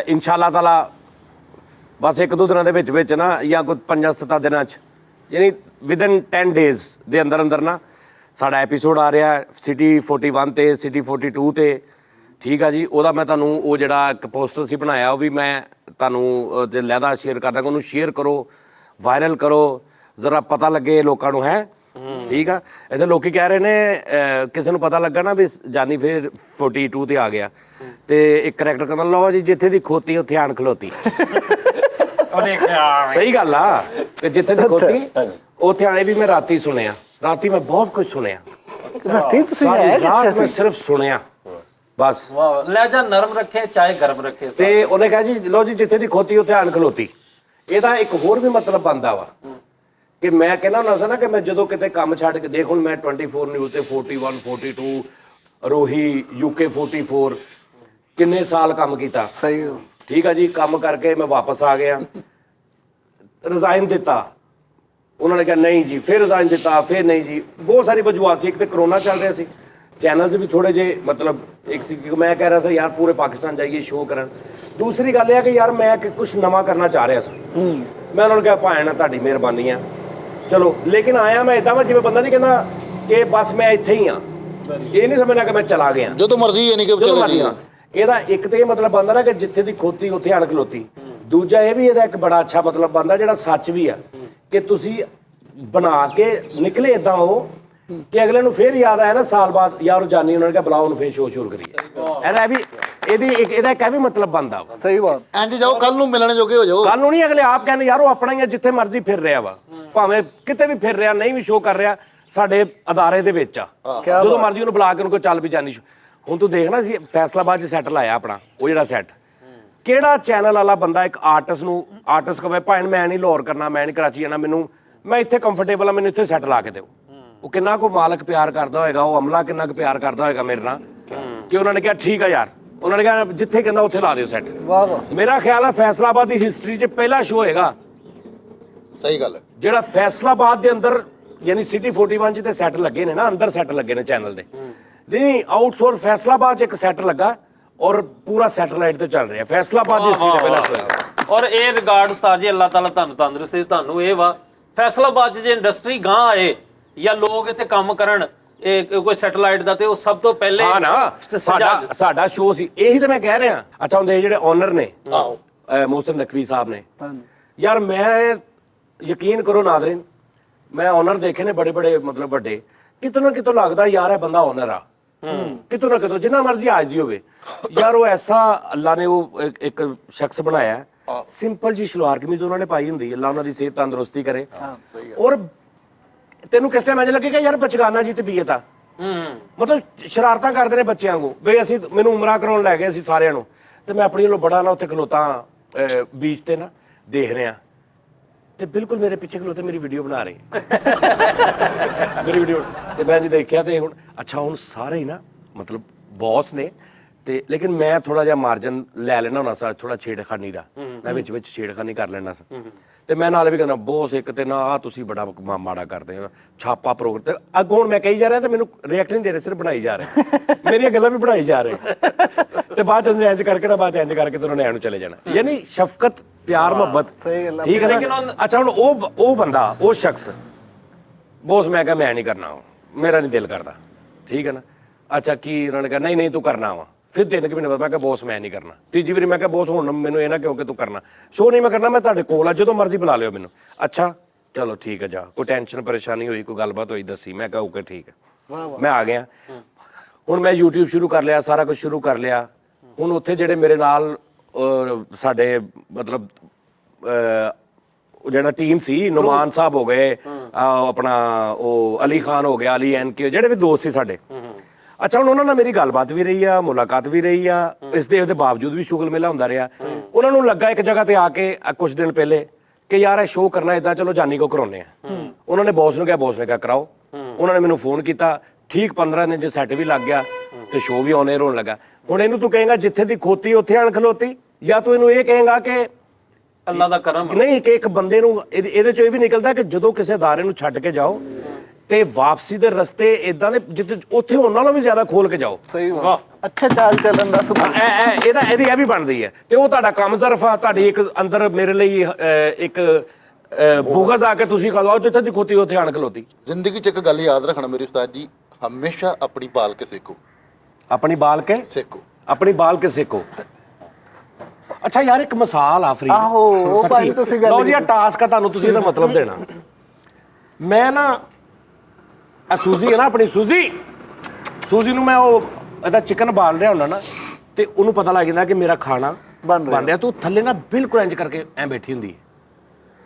ਇਨਸ਼ਾਅੱਲਾ ਤਾਲਾ ਬਸ ਇੱਕ ਦੋ ਦਿਨਾਂ ਦੇ ਵਿੱਚ ਨਾ ਜਾਂ ਕੋਈ 5-7 ਦਿਨਾਂ 'ਚ ਯਾਨੀ ਵਿਦਨ 10 ਡੇਜ਼ ਦੇ ਅੰਦਰ ਨਾ ਸਾਡਾ ਐਪੀਸੋਡ ਆ ਰਿਹਾ ਸਿਟੀ 41 ਤੇ ਸਿਟੀ 42 ਤੇ ਠੀਕ ਆ ਜੀ ਉਹਦਾ ਮੈਂ ਤੁਹਾਨੂੰ ਉਹ ਜਿਹੜਾ ਇੱਕ ਪੋਸਟਰ ਸੀ ਬਣਾਇਆ ਉਹ ਵੀ ਮੈਂ ਤੁਹਾਨੂੰ ਜੇ ਲਹਿਦਾ ਸ਼ੇਅਰ ਕਰਦਾ ਉਹਨੂੰ ਸ਼ੇਅਰ ਕਰੋ ਵਾਇਰਲ ਕਰੋ ਜ਼ਰਾ ਪਤਾ ਲੱਗੇ ਲੋਕਾਂ ਨੂੰ ਹੈ ਠੀਕ ਆ ਇਹਦੇ ਲੋਕੀ ਕਹਿ ਰਹੇ ਨੇ ਕਿਸੇ ਨੂੰ ਪਤਾ ਲੱਗਾ ਨਾ ਵੀ ਜਾਨੀ ਫਿਰ 42 ਤੇ ਆ ਗਿਆ ਤੇ ਇੱਕ ਕਰੈਕਟਰ ਕਹਿੰਦਾ ਲਓ ਜੀ ਜਿੱਥੇ ਦੀ ਖੋਤੀ ਉੱਥੇ ਆਣ ਖਲੋਤੀ ਸਹੀ ਗੱਲ ਆ ਕਿ ਜਿੱਥੇ ਦੀ ਖੋਤੀ ਉੱਥੇ ਆਣੇ ਵੀ ਮੈਂ ਰਾਤੀ ਸੁਣਿਆ ਰਾਤੀ ਮੈਂ ਬਹੁਤ ਕੁਝ ਸੁਣਿਆ ਰਾਤੀ ਤੁਸੀਂ ਸਾਰੀ ਹੈ ਰਾਤ ਮੈਂ ਸਿਰਫ ਸੁਣਿਆ ਬਸ ਵਾਹ ਲਹਿਜਾ ਨਰਮ ਰੱਖੇ ਚਾਹੇ ਗਰਮ ਰੱਖੇ ਉਸਤਾਦ। ਤੇ ਉਹਨੇ ਕਿਹਾ ਜੀ ਲਓ ਜੀ ਜਿੱਥੇ ਦੀ ਖੋਤੀ ਉੱਥੇ ਆਣ ਖਲੋਤੀ ਇਹਦਾ ਇੱਕ ਹੋਰ ਵੀ ਮਤਲਬ ਬਣਦਾ ਵਾ ਕਿ ਮੈਂ ਕਹਿੰਦਾ ਹੁੰਦਾ ਸੀ ਨਾ ਕਿ ਮੈਂ ਜਦੋਂ ਕਿਤੇ ਕੰਮ ਛੱਡ ਕੇ ਦੇਖ ਹੁਣ ਮੈਂ 24 ਨਿਊਜ਼ ਤੇ 41 42 ਰੋਹੀ UK 44 ਕਿੰਨੇ ਸਾਲ ਕੰਮ ਕੀਤਾ ਸਹੀ ਠੀਕ ਆ ਜੀ ਕੰਮ ਕਰਕੇ ਮੈਂ ਵਾਪਸ ਆ ਗਿਆ ਰਿਜ਼ਾਈਨ ਦਿੱਤਾ ਉਹਨਾਂ ਨੇ ਕਿਹਾ ਨਹੀਂ ਜੀ ਫਿਰ ਰਿਜ਼ਾਈਨ ਦਿੱਤਾ ਫਿਰ ਨਹੀਂ ਜੀ ਬਹੁਤ ਸਾਰੀ ਵਜੂਹਾਂ ਸੀ ਇੱਕ ਤੇ ਕਰੋਨਾ ਚੱਲ ਰਿਹਾ ਸੀ ਚੈਨਲਸ ਵੀ ਥੋੜੇ ਜੇ ਮਤਲਬ ਇੱਕ ਸੀ ਕਿ ਮੈਂ ਕਹਿ ਰਿਹਾ ਸੀ ਯਾਰ ਪੂਰੇ ਪਾਕਿਸਤਾਨ ਜਾਈਏ ਸ਼ੋਅ ਕਰਨ ਦੂਸਰੀ ਗੱਲ ਇਹ ਹੈ ਕਿ ਯਾਰ ਮੈਂ ਕੁਝ ਨਵਾਂ ਕਰਨਾ ਚਾਹ ਰਿਹਾ ਸੀ ਮੈਂ ਉਹਨਾਂ ਨੂੰ ਕਿਹਾ ਭਾਵੇਂ ਨਾ ਤੁਹਾਡੀ ਮਿਹਰਬਾਨੀ ਆ ਚਲੋ ਲੇਕਿਨ ਆਇਆ ਮੈਂ ਇਦਾਂ ਵਾ ਜਿਵੇਂ ਬੰਦਾ ਨਹੀਂ ਕਹਿੰਦਾ ਕਿ ਬਸ ਮੈਂ ਇੱਥੇ ਹੀ ਆ, ਇਹ ਨਹੀਂ ਸਮਝਣਾ ਕਿ ਮੈਂ ਚਲਾ ਗਿਆ ਜਦੋਂ ਮਰਜ਼ੀ ਇਹ ਨਹੀਂ ਕਿ ਜਦੋਂ ਚਲੇ ਮਰਜ਼ੀ ਜੀ ਆ। ਇਹਦਾ ਇੱਕ ਤੇ ਇਹ ਮਤਲਬ ਬਣਦਾ ਨਾ ਕਿ ਜਿੱਥੇ ਦੀ ਖੋਤੀ ਉੱਥੇ ਆਣ ਖਲੋਤੀ। ਦੂਜਾ ਇਹ ਵੀ ਇਹਦਾ ਇੱਕ ਬੜਾ ਅੱਛਾ ਮਤਲਬ ਬਣਦਾ ਜਿਹੜਾ ਸੱਚ ਵੀ ਆ ਕਿ ਤੁਸੀਂ ਬਣਾ ਕੇ ਨਿਕਲੇ ਇਦਾਂ ਉਹ ਕਿ ਅਗਲੇ ਨੂੰ ਫੇਰ ਯਾਦ ਆਇਆ ਨਾ ਸਾਲ ਬਾਅਦ ਯਾਰ ਉਹ ਜਾਨੀ ਉਹਨਾਂ ਨੇ ਕਿਹਾ ਬੁਲਾਓ ਉਹਨੂੰ ਫੇਰ ਸ਼ੋਅ ਸ਼ੁਰੂ ਕਰੀਏ। ਇਹਦਾ ਵੀ ਇਹਦਾ ਇੱਕ ਵੀ ਮਤਲਬ ਬਣਦਾ ਵਾ। ਸਹੀ ਬਾਤ। ਇੰਜ ਜਾਓ ਕੱਲ ਨੂੰ ਮਿਲਣ ਜੋਗੇ ਹੋ ਜਾਓ। ਕੱਲ ਨੂੰ ਨਹੀਂ ਅਗਲੇ ਆਪ ਕਹਿੰਦੇ ਯਾਰ ਉਹ ਆਪਣਾ ਹੀ ਆ, ਜਿੱਥੇ ਮਰਜ਼ੀ ਫਿਰ ਰਿਹਾ ਵਾ, ਭਾਵੇਂ ਕਿਤੇ ਵੀ ਫਿਰ ਰਿਹਾ, ਨਹੀਂ ਵੀ ਸ਼ੋਅ ਕਰ ਰਿਹਾ, ਸਾਡੇ ਅਦਾਰੇ ਦੇ ਵਿੱਚ ਆ, ਜਦੋਂ ਮਰਜ਼ੀ ਉਹਨੂੰ ਬੁਲਾ ਕੇ ਉਹਨੂੰ ਕੋਈ ਚੱਲ ਵੀ ਜਾਨੀ। ਹੁਣ ਤੂੰ ਦੇਖਣਾ ਸੀ ਫੈਸਲਾਬਾਦ 'ਚ ਸੈੱਟ ਲਾਇਆ ਆਪਣਾ, ਉਹ ਜਿਹੜਾ ਸੈੱਟ ਕਿਹੜਾ ਚੈਨਲ ਵਾਲਾ ਬੰਦਾ ਇੱਕ ਆਰਟਿਸਟ ਕਹੇ ਭਾਵੇਂ ਮੈਂ ਨਹੀਂ ਲਾਹੌਰ ਕਰਨਾ, ਮੈਂ ਨਹੀਂ ਕਰਾਚੀ ਜਾਣਾ, ਮੈਂ ਇੱਥੇ ਕੰਫਰਟੇਬਲ ਆ, ਮੈਨੂੰ ਇੱਥੇ ਸੈੱਟ ਲਾ ਕੇ ਦਿਓ। ਉਹ ਕਿੰਨਾ ਕੋ ਮਾਲਕ ਪਿਆਰ ਕਰਦਾ ਹੋਏਗਾ, ਉਹ ਅਮਲਾ ਕਿੰਨਾ ਕੁ ਪਿਆਰ ਕਰਦਾ ਹੋਏਗਾ ਮੇਰੇ ਨਾਲ ਕਿ ਉਹਨਾਂ ਨੇ ਕਿਹਾ ਠੀਕ ਆ ਯਾਰ, ਉਹਨਾਂ ਨੇ ਕਿਹਾ ਜਿੱਥੇ ਕਹਿੰਦਾ ਉੱਥੇ ਲਾ ਦਿਓ ਸੈੱਟ। ਵਾਹ ਵਾਹ। ਮੇਰਾ ਖਿਆਲ ਹੈ ਫੈਸਲਾਬਾਦ ਦੀ ਹਿਸਟਰੀ 'ਚ ਪਹਿਲਾ ਸ਼ੋਅ ਹੋਏਗਾ ਸਹੀ ਗੱਲ ਹੈ। ਜਿਹੜਾ ਫੈਸਲਾਬਾਦ ਦੇ ਅੰਦਰ ਯਾਨੀ ਸਿਟੀ 41 'ਚ ਤੇ ਸੈੱਟ ਲੱਗੇ ਨੇ ਨਾ, ਅੰਦਰ ਸੈੱਟ ਲੱਗੇ ਨੇ ਚੈਨਲ ਦੇ, ਨਹੀਂ ਆਊਟਸੋਰ ਫੈਸਲਾਬਾਦ 'ਚ ਇੱਕ ਸੈੱਟ ਲੱਗਾ ਔਰ ਪੂਰਾ ਸੈਟੇਲਾਈਟ ਤੇ ਚੱਲ ਰਿਹਾ। ਫੈਸਲਾਬਾਦ ਦੀ ਹਿਸਟਰੀ ਦਾ ਪਹਿਲਾ ਸ਼ੋਅ। ਔਰ ਇਹ ਰਿਗਾਰਡ ਉਸਤਾਦ ਜੀ ਅੱਲਾਹ ਤਾਲਾ ਤੁਹਾਨੂੰ ਤੰਦਰੁਸਤੀ, ਤੁਹਾਨੂੰ ਇਹ ਵਾ ਫੈਸਲਾਬਾਦ 'ਚ ਜੇ ਇੰਡਸਟਰੀ ਗਾਂ ਆਏ ਜਾਂ ਲੋਕ ਇੱਥੇ ਕੰਮ ਕਰਨ ਇਹ ਕੋਈ ਸੈਟੇਲਾਈਟ ਦਾ, ਤੇ ਉਹ ਸਭ ਤੋਂ ਪਹਿਲੇ ਹਾਂ ਨਾ ਸਾਡਾ ਸ਼ੋਅ ਸੀ, ਇਹੀ ਤਾਂ ਮੈਂ ਕਹਿ ਰਿਹਾ। ਅੱਛਾ ਹੁੰਦੇ ਜਿਹੜੇ ਓਨਰ ਨੇ ਮੋਹਸਿਨ ਨਕਵੀ ਸਾਹਿਬ ਨੇ, ਯਾਰ ਮੈਂ ਯਕੀਨ ਕਰੋ ਨਾਜ਼ਰੀਨ, ਮੈਂ ਓਨਰ ਦੇਖੇ ਨੇ ਬੜੇ ਬੜੇ ਮਤਲਬ ਵੱਡੇ, ਕਿਤੋਂ ਨਾ ਕਿਤੋਂ ਲੱਗਦਾ ਯਾਰ ਇਹ ਬੰਦਾ ਓਨਰ ਆ, ਕਿਤੋਂ ਨਾ ਕਿਤੋਂ ਜਿੰਨਾ ਮਰਜ਼ੀ ਆਜੀ ਹੋਵੇ ਯਾਰ। ਉਹ ਐਸਾ ਅੱਲਾ ਨੇ ਉਹ ਇੱਕ ਸ਼ਖਸ ਬਣਾਇਆ, ਸਿੰਪਲ ਜੀ ਸ਼ਲਵਾਰ ਕਮੀਜ਼ ਉਹਨਾਂ ਨੇ ਪਾਈ ਹੁੰਦੀ, ਅੱਲਾ ਉਹਨਾਂ ਦੀ ਸਿਹਤ ਤੰਦਰੁਸਤੀ ਕਰੇ। ਔਰ ਤੈਨੂੰ ਕਿਸ ਟਾਈਮ ਇੰਜ ਲੱਗੇਗਾ ਯਾਰ ਬਚਗਾਨਾ ਜੀ ਤਬੀਅਤ ਆ, ਮਤਲਬ ਸ਼ਰਾਰਤਾਂ ਕਰਦੇ ਨੇ ਬੱਚਿਆਂ ਨੂੰ। ਬਈ ਅਸੀਂ ਮੈਨੂੰ ਉਮਰਾ ਕਰਾਉਣ ਲੈ ਗਏ ਅਸੀਂ ਸਾਰਿਆਂ ਨੂੰ, ਤੇ ਮੈਂ ਆਪਣੀ ਵੱਲੋਂ ਬੜਾ ਨਾ ਉੱਥੇ ਖਲੋਤਾ ਬੀਚ ਤੇ ਨਾ ਦੇਖ ਰਿਹਾ, ਤੇ ਬਿਲਕੁਲ ਮੇਰੇ ਪਿੱਛੇ ਖਲੋਤੇ ਮੇਰੀ ਵੀਡੀਓ ਬਣਾ ਰਹੇ ਮੇਰੀ ਵੀਡੀਓ। ਤੇ ਮੈਂ ਜੀ ਦੇਖਿਆ ਤੇ ਹੁਣ ਅੱਛਾ ਹੁਣ ਸਾਰੇ ਹੀ ਨਾ ਮਤਲਬ ਬੌਸ ਨੇ, ਤੇ ਲੇਕਿਨ ਮੈਂ ਥੋੜਾ ਜਿਹਾ ਮਾਰਜਨ ਲੈ ਲੈਣਾ ਹੁੰਦਾ ਸਾਂ, ਥੋੜਾ ਛੇੜਖਾਨੀ ਦਾ, ਮੈਂ ਵਿੱਚ ਛੇੜਖਾਨੀ ਕਰ ਲੈਣਾ ਸਾਂ। ਤੇ ਮੈਂ ਨਾਲ ਵੀ ਕਹਿੰਦਾ ਬੌਸ ਇੱਕ ਤੇ ਨਾ ਆ ਤੁਸੀਂ ਬੜਾ ਮਾੜਾ ਕਰਦੇ ਹੋ, ਛਾਪਾ ਪ੍ਰੋਗਰਾਮ। ਤੇ ਅੱਗੋਂ ਹੁਣ ਮੈਂ ਕਹੀ ਜਾ ਰਿਹਾ ਤੇ ਮੈਨੂੰ ਰਿਐਕਟ ਨਹੀਂ ਦੇ ਰਹੇ, ਸਿਰਫ ਬਣਾਈ ਜਾ ਰਹੇ, ਮੇਰੀਆਂ ਗੱਲਾਂ ਵੀ ਬਣਾਈ ਜਾ ਰਹੇ। ਤੇ ਬਾਅਦ ਚ ਇੰਜ ਕਰਕੇ ਨਾ ਬਾਅਦ ਚ ਇੰਜ ਕਰਕੇ ਤੇ ਉਹਨਾਂ ਨੇ ਐਨੂੰ ਚਲੇ ਜਾਣਾ। ਯਾਨੀ ਸ਼ਫਕਤ ਪਿਆਰ ਮੁਹੱਬਤ, ਠੀਕ ਹੈ ਨਾ। ਅੱਛਾ ਹੁਣ ਉਹ ਬੰਦਾ ਉਹ ਸ਼ਖਸ ਬੌਸ, ਮੈਂ ਕਿਹਾ ਮੈਂ ਨਹੀਂ ਕਰਨਾ, ਮੇਰਾ ਨਹੀਂ ਦਿਲ ਕਰਦਾ, ਠੀਕ ਹੈ ਨਾ। ਅੱਛਾ ਕੀ ਉਹਨਾਂ ਨੇ ਕਿਹਾ ਨਹੀਂ ਤੂੰ ਕਰਨਾ ਵਾ। ਫਿਰ 3 ਮਹੀਨੇ ਬਾਅਦ ਮੈਂ ਕਿਹਾ ਬੌਸ ਮੈਂ ਨਹੀਂ ਕਰਨਾ। ਤੀਜੀ ਵਾਰੀ ਮੈਂ ਕਿਹਾ ਬੌਸ ਹੁਣ ਮੈਨੂੰ ਇਹ ਨਾ ਕਿਉਂਕਿ ਤੂੰ ਕਰਨਾ ਸ਼ੋਅ ਨਹੀਂ ਮੈਂ ਕਰਨਾ, ਮੈਂ ਤੁਹਾਡੇ ਕੋਲ ਆ, ਜਦੋਂ ਮਰਜ਼ੀ ਬੁਲਾ ਲਿਓ ਮੈਨੂੰ। ਅੱਛਾ ਚਲੋ ਠੀਕ ਹੈ, ਜਾ ਕੋਈ ਟੈਨਸ਼ਨ ਪਰੇਸ਼ਾਨੀ ਹੋਈ, ਕੋਈ ਗੱਲਬਾਤ ਹੋਈ ਦੱਸੀ। ਮੈਂ ਕਿਹਾ ਓਕੇ ਠੀਕ ਹੈ, ਮੈਂ ਆ ਗਿਆ। ਹੁਣ ਮੈਂ YouTube ਸ਼ੁਰੂ ਕਰ ਲਿਆ, ਸਾਰਾ ਕੁਝ ਸ਼ੁਰੂ ਕਰ ਲਿਆ। ਹੁਣ ਉੱਥੇ ਜਿਹੜੇ ਮੇਰੇ ਨਾਲ ਸਾਡੇ ਮਤਲਬ ਜਿਹੜਾ ਟੀਮ ਸੀ, ਨੁਮਾਨ ਸਾਹਿਬ ਹੋ ਗਏ, ਆਪਣਾ ਉਹ ਅਲੀ ਖਾਨ ਹੋ ਗਿਆ, ਅਲੀ NK, ਜਿਹੜੇ ਵੀ ਦੋਸਤ ਸੀ ਸਾਡੇ। ਅੱਛਾ ਹੁਣ ਉਹਨਾਂ ਨਾਲ ਮੇਰੀ ਗੱਲਬਾਤ ਵੀ ਰਹੀ ਆ, ਮੁਲਾਕਾਤ ਵੀ ਰਹੀ ਆ, ਇਸ ਦੇ ਉਹਦੇ ਬਾਵਜੂਦ ਵੀ ਸ਼ੁਗਲ ਮੇਲਾ ਹੁੰਦਾ ਰਿਹਾ। ਉਹਨਾਂ ਨੂੰ ਲੱਗਾ ਇੱਕ ਜਗ੍ਹਾ ਤੇ ਆ ਕੇ ਕੁਝ ਦਿਨ ਪਹਿਲੇ ਕਿ ਯਾਰ ਇਹ ਸ਼ੋਅ ਕਰਨਾ ਇਦਾਂ, ਚਲੋ ਜਾਨੀ ਕੋ ਕਰਾਉਨੇ ਆ। ਉਹਨਾਂ ਨੇ ਬੌਸ ਨੂੰ ਕਿਹਾ, ਬੌਸ ਨੇ ਕਿਹਾ ਕਰਾਓ। ਉਹਨਾਂ ਨੇ ਮੈਨੂੰ ਫੋਨ ਕੀਤਾ, ਠੀਕ 15 ਦਿਨ ਚ ਸੈੱਟ ਵੀ ਲੱਗ ਗਿਆ ਤੇ ਸ਼ੋਅ ਵੀ ਆਨ-에ਅਰ ਹੋਣ ਲੱਗਾ। ਹੁਣ ਇਹਨੂੰ ਤੂੰ ਕਹੇਗਾ ਜਿੱਥੇ ਦੀ ਖੋਤੀ ਉੱਥੇ ਆਣ ਖਲੋਤੀ, ਜਾਂ ਤੂੰ ਇਹਨੂੰ ਇਹ ਕਹੇਗਾ ਕਿ ਅੱਲਾ ਦਾ ਕਰਮ ਨਹੀਂ, ਕਿ ਇੱਕ ਬੰਦੇ ਨੂੰ ਇਹਦੇ ਚੋਂ ਇਹ ਵੀ ਨਿਕਲਦਾ ਕਿ ਜਦੋਂ ਕਿਸੇ ਅਦਾਰੇ ਨੂੰ ਛੱਡ ਕੇ ਜਾਓ ਤੇ ਵਾਪਸੀ ਦੇ ਰਸਤੇ ਇਦਾਂ ਦੇ ਜਿੱਥੇ ਉੱਥੇ ਉਹਨਾਂ ਨਾਲੋਂ ਵੀ ਜ਼ਿਆਦਾ ਖੋਲ ਕੇ ਜਾਓ। ਸਹੀ ਵਾਹ, ਅੱਛਾ ਚਾਲ ਚੱਲਣ ਦਾ ਸੁਭਾਅ। ਇਹਦੀ ਇਹ ਵੀ ਬਣਦੀ ਹੈ। ਤੇ ਉਹ ਤੁਹਾਡਾ ਕੰਮ ਜ਼ਰਫ ਆ, ਤੁਹਾਡੀ ਇੱਕ ਅੰਦਰ ਮੇਰੇ ਲਈ ਇੱਕ ਬੁਗਜ਼ ਆ ਕੇ ਤੁਸੀਂ ਕਹੋ ਜਿੱਥੇ ਦੀ ਖੋਤੀ ਉੱਥੇ ਆਣ ਖਲੋਤੀ। ਜ਼ਿੰਦਗੀ 'ਚ ਇੱਕ ਗੱਲ ਯਾਦ ਰੱਖਣਾ ਮੇਰੇ ਉਸਤਾਦ ਜੀ, ਹਮੇਸ਼ਾ ਆਪਣੀ ਬਾਲ ਕੇ ਸਿੱਖੋ, ਆਪਣੀ ਬਾਲ ਕੇ ਸਿੱਖੋ, ਆਪਣੀ ਬਾਲ ਕੇ ਸਿੱਖੋ। ਅੱਛਾ ਯਾਰ ਇੱਕ ਮਿਸਾਲ ਆ ਫਰੀਦ, ਆਹੋ ਉਹ ਭਾਈ ਤੁਸੀਂ ਗੱਲ ਲਓ ਜੀ ਇਹ ਟਾਸਕ ਆ ਤੁਹਾਨੂੰ, ਤੁਸੀਂ ਇਹਦਾ ਮਤਲਬ ਦੇਣਾ। ਮੈਂ ਨਾ ਸੂਜੀ ਹੈ ਨਾ ਆਪਣੀ ਸੂਜੀ ਨੂੰ ਮੈਂ ਉਹ ਇਹਦਾ ਚਿਕਨ ਬਾਲ ਰਿਹਾ ਹੁੰਦਾ ਨਾ, ਤੇ ਉਹਨੂੰ ਪਤਾ ਲੱਗ ਜਾਂਦਾ ਕਿ ਮੇਰਾ ਖਾਣਾ ਬਣ ਰਿਹਾ। ਤੂੰ ਥੱਲੇ ਨਾ ਬਿਲਕੁਲ ਇੰਜ ਕਰਕੇ ਐ ਬੈਠੀ ਹੁੰਦੀ ਹੈ,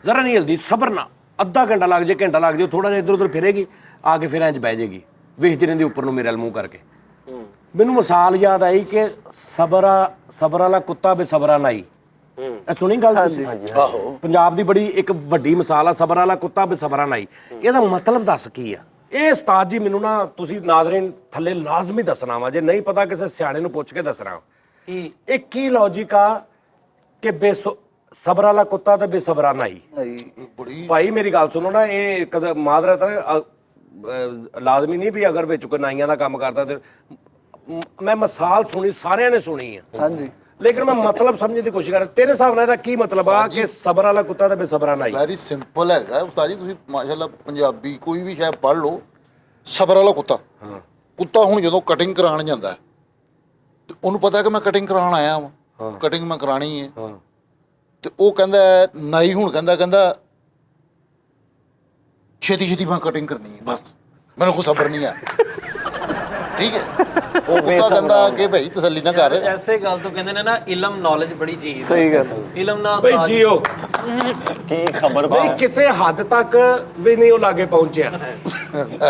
ਜ਼ਰਾ ਨਹੀਂ ਹਿਲਦੀ, ਸਬਰ ਨਾਲ। ਅੱਧਾ ਘੰਟਾ ਲੱਗ ਜੇ, ਘੰਟਾ ਲੱਗ ਜੇ, ਥੋੜਾ ਜਿਹਾ ਇੱਧਰ ਉੱਧਰ ਫਿਰੇਗੀ, ਆ ਕੇ ਫਿਰ ਇੰਜ ਬਹਿ ਜਾਏਗੀ, ਵੇਖਦੀ ਰਹਿੰਦੀ ਉੱਪਰ ਨੂੰ ਮੇਰੇ ਵੱਲ ਮੂੰਹ ਕਰਕੇ। ਮੈਨੂੰ ਮਿਸਾਲ ਯਾਦ ਆਈ ਕਿ ਸਬਰ ਵਾਲਾ ਕੁੱਤਾ ਬੇਸਬਰਾ ਨਾਈ। ਇਹ ਸੁਣੀ ਗੱਲ ਤੁਸੀਂ? ਆਹੋ ਪੰਜਾਬ ਦੀ ਬੜੀ ਇੱਕ ਵੱਡੀ ਮਿਸਾਲ ਆ, ਸਬਰ ਵਾਲਾ ਕੁੱਤਾ ਬੇਸਬਰਾ ਨਾਈ। ਇਹਦਾ ਮਤਲਬ ਦੱਸ ਕੀ ਆ? ਇਹ ਉਸਤਾਦ ਜੀ ਮੈਨੂੰ ਨਾ ਤੁਸੀਂ ਨਾਜ਼ਰੀਨ ਥੱਲੇ ਲਾਜ਼ਮੀ ਦੱਸਣਾ ਵਾ, ਜੇ ਨਹੀਂ ਪਤਾ ਕਿਸੇ ਸਿਆਣੇ ਨੂੰ ਪੁੱਛ ਕੇ ਦੱਸਣਾ। ਇਹ ਕੀ ਲੌਜੀਕ ਆ ਕਿ ਸਬਰ ਵਾਲਾ ਕੁੱਤਾ ਤੇ ਬੇਸਬਰਾ ਨਾਈ? ਬੜੀ ਭਾਈ ਮੇਰੀ ਗੱਲ ਸੁਣੋ ਨਾ, ਇਹ ਕਦੇ ਮਾਦਰਤ ਲਾਜ਼ਮੀ ਨਹੀਂ ਵੀ ਅਗਰ ਵਿੱਚ ਕੋਈ ਨਾਈਆਂ ਦਾ ਕੰਮ ਕਰਦਾ ਤੇ ਮੈਂ ਮਿਸਾਲ ਸੁਣੀ, ਸਾਰਿਆਂ ਨੇ ਸੁਣੀ ਆ। ਹਾਂਜੀ ਲੇਕਿਨ ਮੈਂ ਮਤਲਬ ਸਮਝਣ ਦੀ ਕੋਸ਼ਿਸ਼ ਕਰ ਰਿਹਾ। ਤੇਰੇ ਹਿਸਾਬ ਨਾਲ ਇਹਦਾ ਕੀ ਮਤਲਬ ਆ ਕਿ ਸਬਰ ਵਾਲਾ ਕੁੱਤਾ ਤੇ ਬੇਸਬਰਾ ਨਾਈ? ਵੈਰੀ ਸਿੰਪਲ ਹੈਗਾ ਉਸਤਾਦ ਜੀ, ਤੁਸੀਂ ਮਾਸ਼ਾਅੱਲਾ ਪੰਜਾਬੀ ਕੋਈ ਵੀ ਸ਼ਾਇਦ ਪੜ੍ਹ ਲਓ। ਸਬਰ ਵਾਲਾ ਕੁੱਤਾ, ਕੁੱਤਾ ਹੁਣ ਜਦੋਂ ਕਟਿੰਗ ਕਰਾਉਣ ਜਾਂਦਾ ਹੈ, ਤੇ ਉਹਨੂੰ ਪਤਾ ਕਿ ਮੈਂ ਕਟਿੰਗ ਕਰਾਉਣ ਆਇਆ ਵਾਂ, ਕਟਿੰਗ ਮੈਂ ਕਰਾਣੀ ਹੈ, ਤੇ ਉਹ ਕਹਿੰਦਾ ਨਾਈ ਹੁਣ ਕਹਿੰਦਾ ਛੇਤੀ ਛੇਤੀ ਮੈਂ ਕਟਿੰਗ ਕਰਨੀ ਹੈ, ਬਸ ਮੈਨੂੰ ਕੋਈ ਸਬਰ ਨਹੀਂ ਹੈ। ਠੀਕ ਹੈ, ਉਹ ਕੁੱਤਾ ਕਹਿੰਦਾ ਕਿ ਭਾਈ ਤਸੱਲੀ ਨਾ ਕਰ। ਐਸੇ ਗੱਲ ਤੋਂ ਕਹਿੰਦੇ ਨੇ ਨਾ, ਇਲਮ ਨੌਲੇਜ ਬੜੀ ਚੀਜ਼ ਹੈ। ਸਹੀ ਗੱਲ। ਇਲਮ ਨਾਲ ਬਈ ਜੀਓ ਕੀ ਖਬਰ ਬਈ ਕਿਸੇ ਹੱਦ ਤੱਕ ਵੀ ਨਹੀਂ ਉਹ ਲਾਗੇ ਪਹੁੰਚਿਆ।